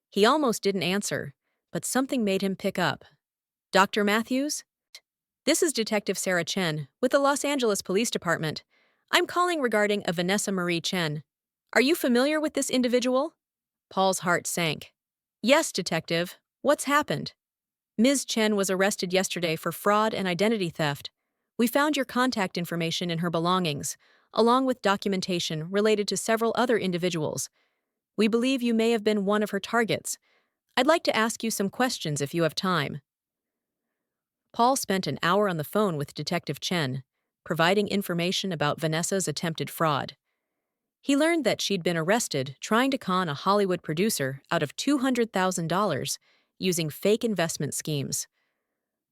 He almost didn't answer, but something made him pick up. "Dr. Matthews? This is Detective Sarah Chen with the Los Angeles Police Department. I'm calling regarding a Vanessa Marie Chen. Are you familiar with this individual?" Paul's heart sank. "Yes, Detective. What's happened?" "Ms. Chen was arrested yesterday for fraud and identity theft. We found your contact information in her belongings, along with documentation related to several other individuals. We believe you may have been one of her targets. I'd like to ask you some questions if you have time." Paul spent an hour on the phone with Detective Chen, providing information about Vanessa's attempted fraud. He learned that she'd been arrested trying to con a Hollywood producer out of $200,000 using fake investment schemes.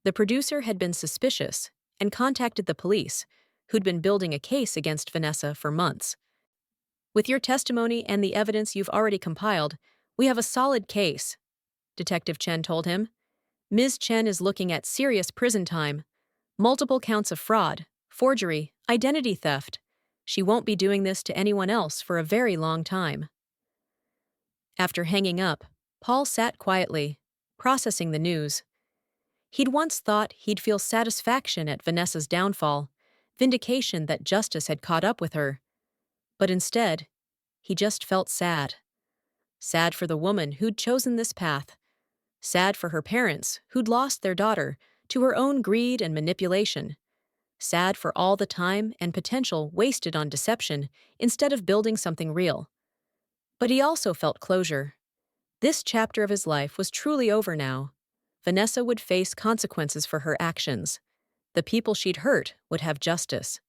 The producer had been suspicious and contacted the police, who'd been building a case against Vanessa for months. "With your testimony and the evidence you've already compiled, we have a solid case," Detective Chen told him. "Ms. Chen is looking at serious prison time, multiple counts of fraud, forgery, identity theft. She won't be doing this to anyone else for a very long time." After hanging up, Paul sat quietly, processing the news. He'd once thought he'd feel satisfaction at Vanessa's downfall, vindication that justice had caught up with her. But instead, he just felt sad. Sad for the woman who'd chosen this path. Sad for her parents who'd lost their daughter to her own greed and manipulation. sad for all the time and potential wasted on deception instead of building something real. But he also felt closure. This chapter of his life was truly over now. Vanessa would face consequences for her actions. The people she'd hurt would have justice.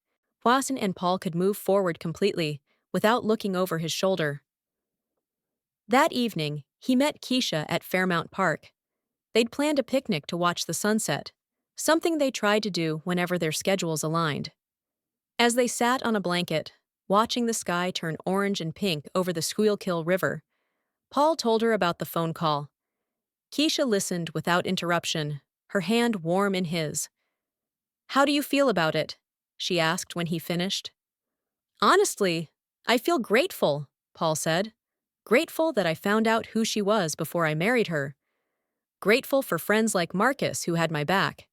Poisson and Paul could move forward completely, without looking over his shoulder. That evening, he met Keisha at Fairmount Park. They'd planned a picnic to watch the sunset, something they tried to do whenever their schedules aligned. As they sat on a blanket, watching the sky turn orange and pink over the Schuylkill River, Paul told her about the phone call. Keisha listened without interruption, her hand warm in his. "How do you feel about it?" she asked when he finished. "Honestly, I feel grateful," Paul said. "Grateful that I found out who she was before I married her. Grateful for friends like Marcus who had my back.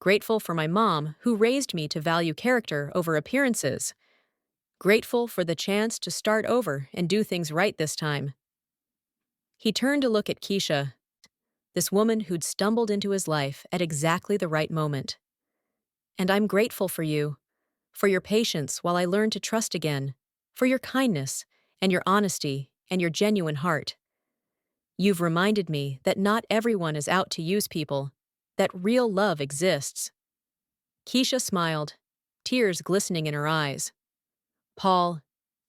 Grateful for my mom who raised me to value character over appearances. Grateful for the chance to start over and do things right this time." He turned to look at Keisha, this woman who'd stumbled into his life at exactly the right moment. "And I'm grateful for your patience while I learned to trust again, for your kindness and your honesty and your genuine heart. You've reminded me that not everyone is out to use people, that real love exists." Keisha smiled, tears glistening in her eyes. "Paul,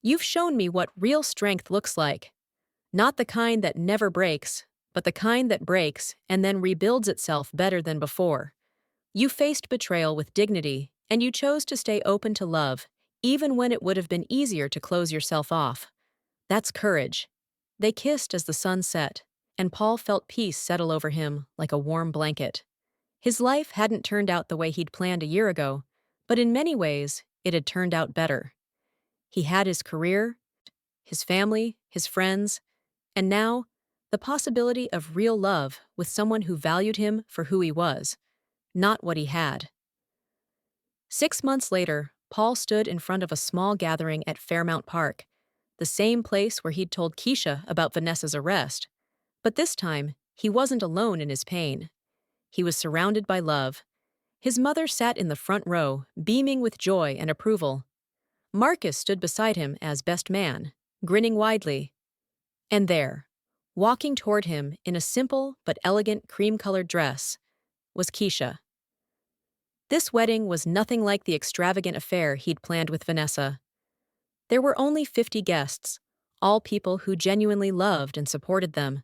you've shown me what real strength looks like. Not the kind that never breaks, but the kind that breaks and then rebuilds itself better than before. You faced betrayal with dignity, and you chose to stay open to love, even when it would have been easier to close yourself off. That's courage." They kissed as the sun set, and Paul felt peace settle over him like a warm blanket. His life hadn't turned out the way he'd planned a year ago, but in many ways, it had turned out better. He had his career, his family, his friends, and now, the possibility of real love with someone who valued him for who he was, not what he had. 6 months later, Paul stood in front of a small gathering at Fairmount Park, the same place where he'd told Keisha about Vanessa's arrest. But this time, he wasn't alone in his pain. He was surrounded by love. His mother sat in the front row, beaming with joy and approval. Marcus stood beside him as best man, grinning widely. And there, walking toward him in a simple but elegant cream-colored dress, was Keisha. This wedding was nothing like the extravagant affair he'd planned with Vanessa. There were only 50 guests, all people who genuinely loved and supported them.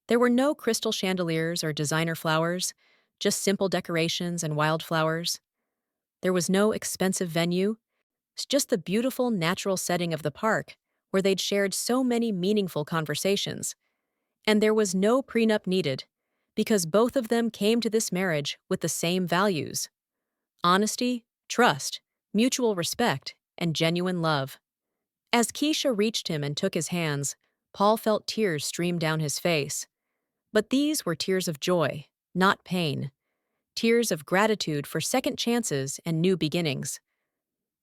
There were no crystal chandeliers or designer flowers, just simple decorations and wildflowers. There was no expensive venue, just the beautiful natural setting of the park, where they'd shared so many meaningful conversations. And there was no prenup needed, because both of them came to this marriage with the same values: honesty, trust, mutual respect, and genuine love. As Keisha reached him and took his hands, Paul felt tears stream down his face. But these were tears of joy, not pain. Tears of gratitude for second chances and new beginnings.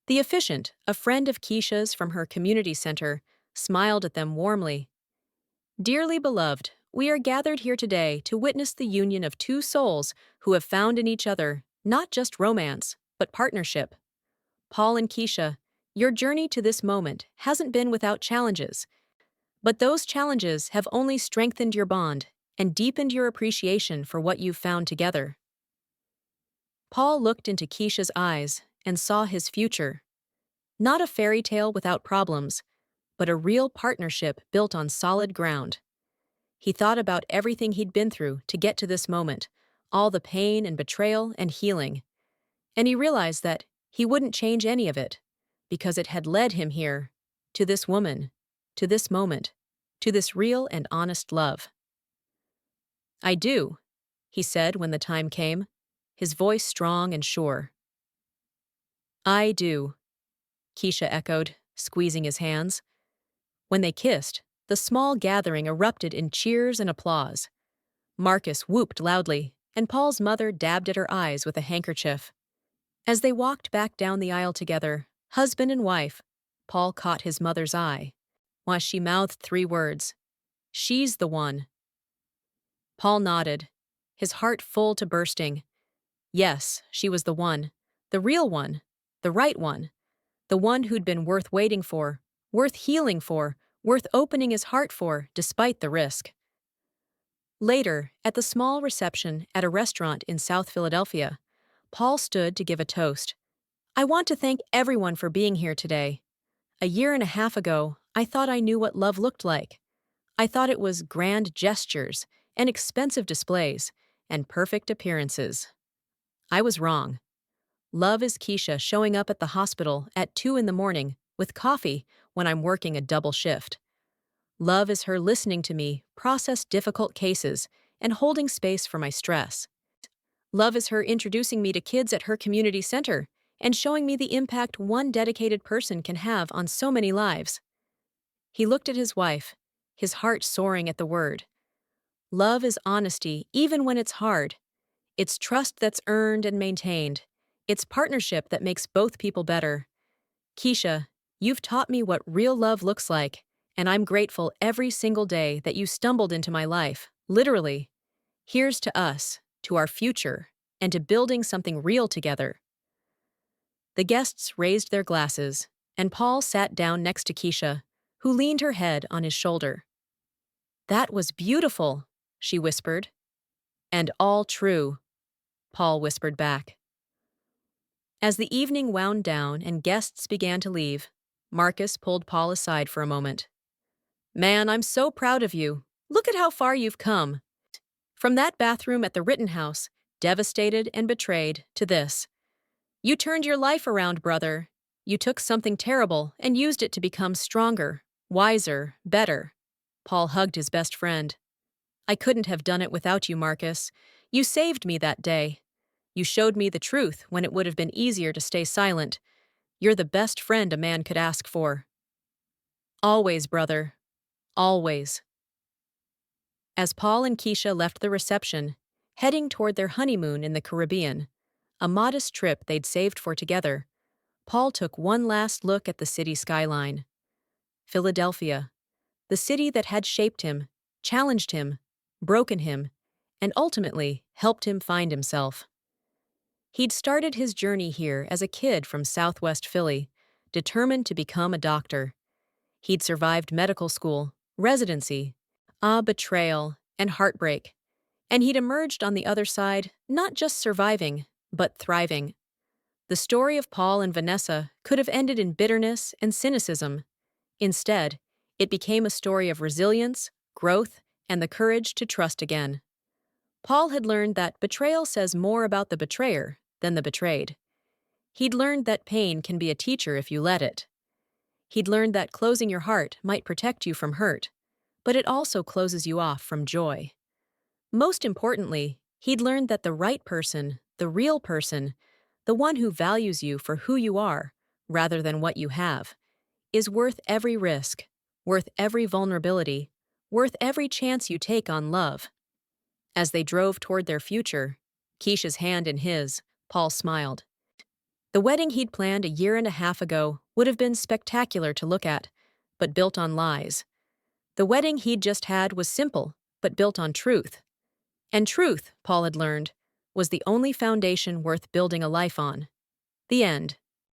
The officiant, a friend of Keisha's from her community center, smiled at them warmly. "Dearly beloved, we are gathered here today to witness the union of two souls who have found in each other not just romance, but partnership. Paul and Keisha, your journey to this moment hasn't been without challenges, but those challenges have only strengthened your bond and deepened your appreciation for what you've found together." Paul looked into Keisha's eyes and saw his future. Not a fairy tale without problems, but a real partnership built on solid ground. He thought about everything he'd been through to get to this moment, all the pain and betrayal and healing. And he realized that he wouldn't change any of it, because it had led him here, to this woman, to this moment, to this real and honest love. "I do," he said when the time came, his voice strong and sure. "I do," Keisha echoed, squeezing his hands. When they kissed, the small gathering erupted in cheers and applause. Marcus whooped loudly, and Paul's mother dabbed at her eyes with a handkerchief. As they walked back down the aisle together, husband and wife, Paul caught his mother's eye, while she mouthed 3 words. "She's the one." Paul nodded, his heart full to bursting. Yes, she was the one, The real one. The right one. The one who'd been worth waiting for, worth healing for, worth opening his heart for, despite the risk. Later, at the small reception at a restaurant in South Philadelphia, Paul stood to give a toast. I want to thank everyone for being here today. A year and a half ago, I thought I knew what love looked like. I thought it was grand gestures and expensive displays and perfect appearances. I was wrong. Love is Keisha showing up at the hospital at 2 in the morning with coffee when I'm working a double shift. Love is her listening to me process difficult cases and holding space for my stress. Love is her introducing me to kids at her community center and showing me the impact one dedicated person can have on so many lives. He looked at his wife, his heart soaring at the word. Love is honesty even when it's hard. It's trust that's earned and maintained. It's partnership that makes both people better. Keisha, you've taught me what real love looks like, and I'm grateful every single day that you stumbled into my life, literally. Here's to us, to our future, and to building something real together. The guests raised their glasses, and Paul sat down next to Keisha, who leaned her head on his shoulder. That was beautiful, she whispered. And all true, Paul whispered back. As the evening wound down and guests began to leave, Marcus pulled Paul aside for a moment. Man, I'm so proud of you. Look at how far you've come. From that bathroom at the Rittenhouse, devastated and betrayed, to this. You turned your life around, brother. You took something terrible and used it to become stronger, wiser, better. Paul hugged his best friend. I couldn't have done it without you, Marcus. You saved me that day. You showed me the truth when it would have been easier to stay silent. You're the best friend a man could ask for. Always, brother. Always. As Paul and Keisha left the reception, heading toward their honeymoon in the Caribbean, a modest trip they'd saved for together, Paul took one last look at the city skyline. Philadelphia, the city that had shaped him, challenged him, broken him, and ultimately helped him find himself. He'd started his journey here as a kid from Southwest Philly, determined to become a doctor. He'd survived medical school, residency, betrayal, and heartbreak, and he'd emerged on the other side not just surviving, but thriving. The story of Paul and Vanessa could have ended in bitterness and cynicism. Instead, it became a story of resilience, growth, and the courage to trust again. Paul had learned that betrayal says more about the betrayer than the betrayed. He'd learned that pain can be a teacher if you let it. He'd learned that closing your heart might protect you from hurt, but it also closes you off from joy. Most importantly, he'd learned that the right person, the real person, the one who values you for who you are, rather than what you have, is worth every risk, worth every vulnerability, worth every chance you take on love. As they drove toward their future, Keisha's hand in his, Paul smiled. The wedding he'd planned a year and a half ago would have been spectacular to look at, but built on lies. The wedding he'd just had was simple, but built on truth. And truth, Paul had learned, was the only foundation worth building a life on. The end.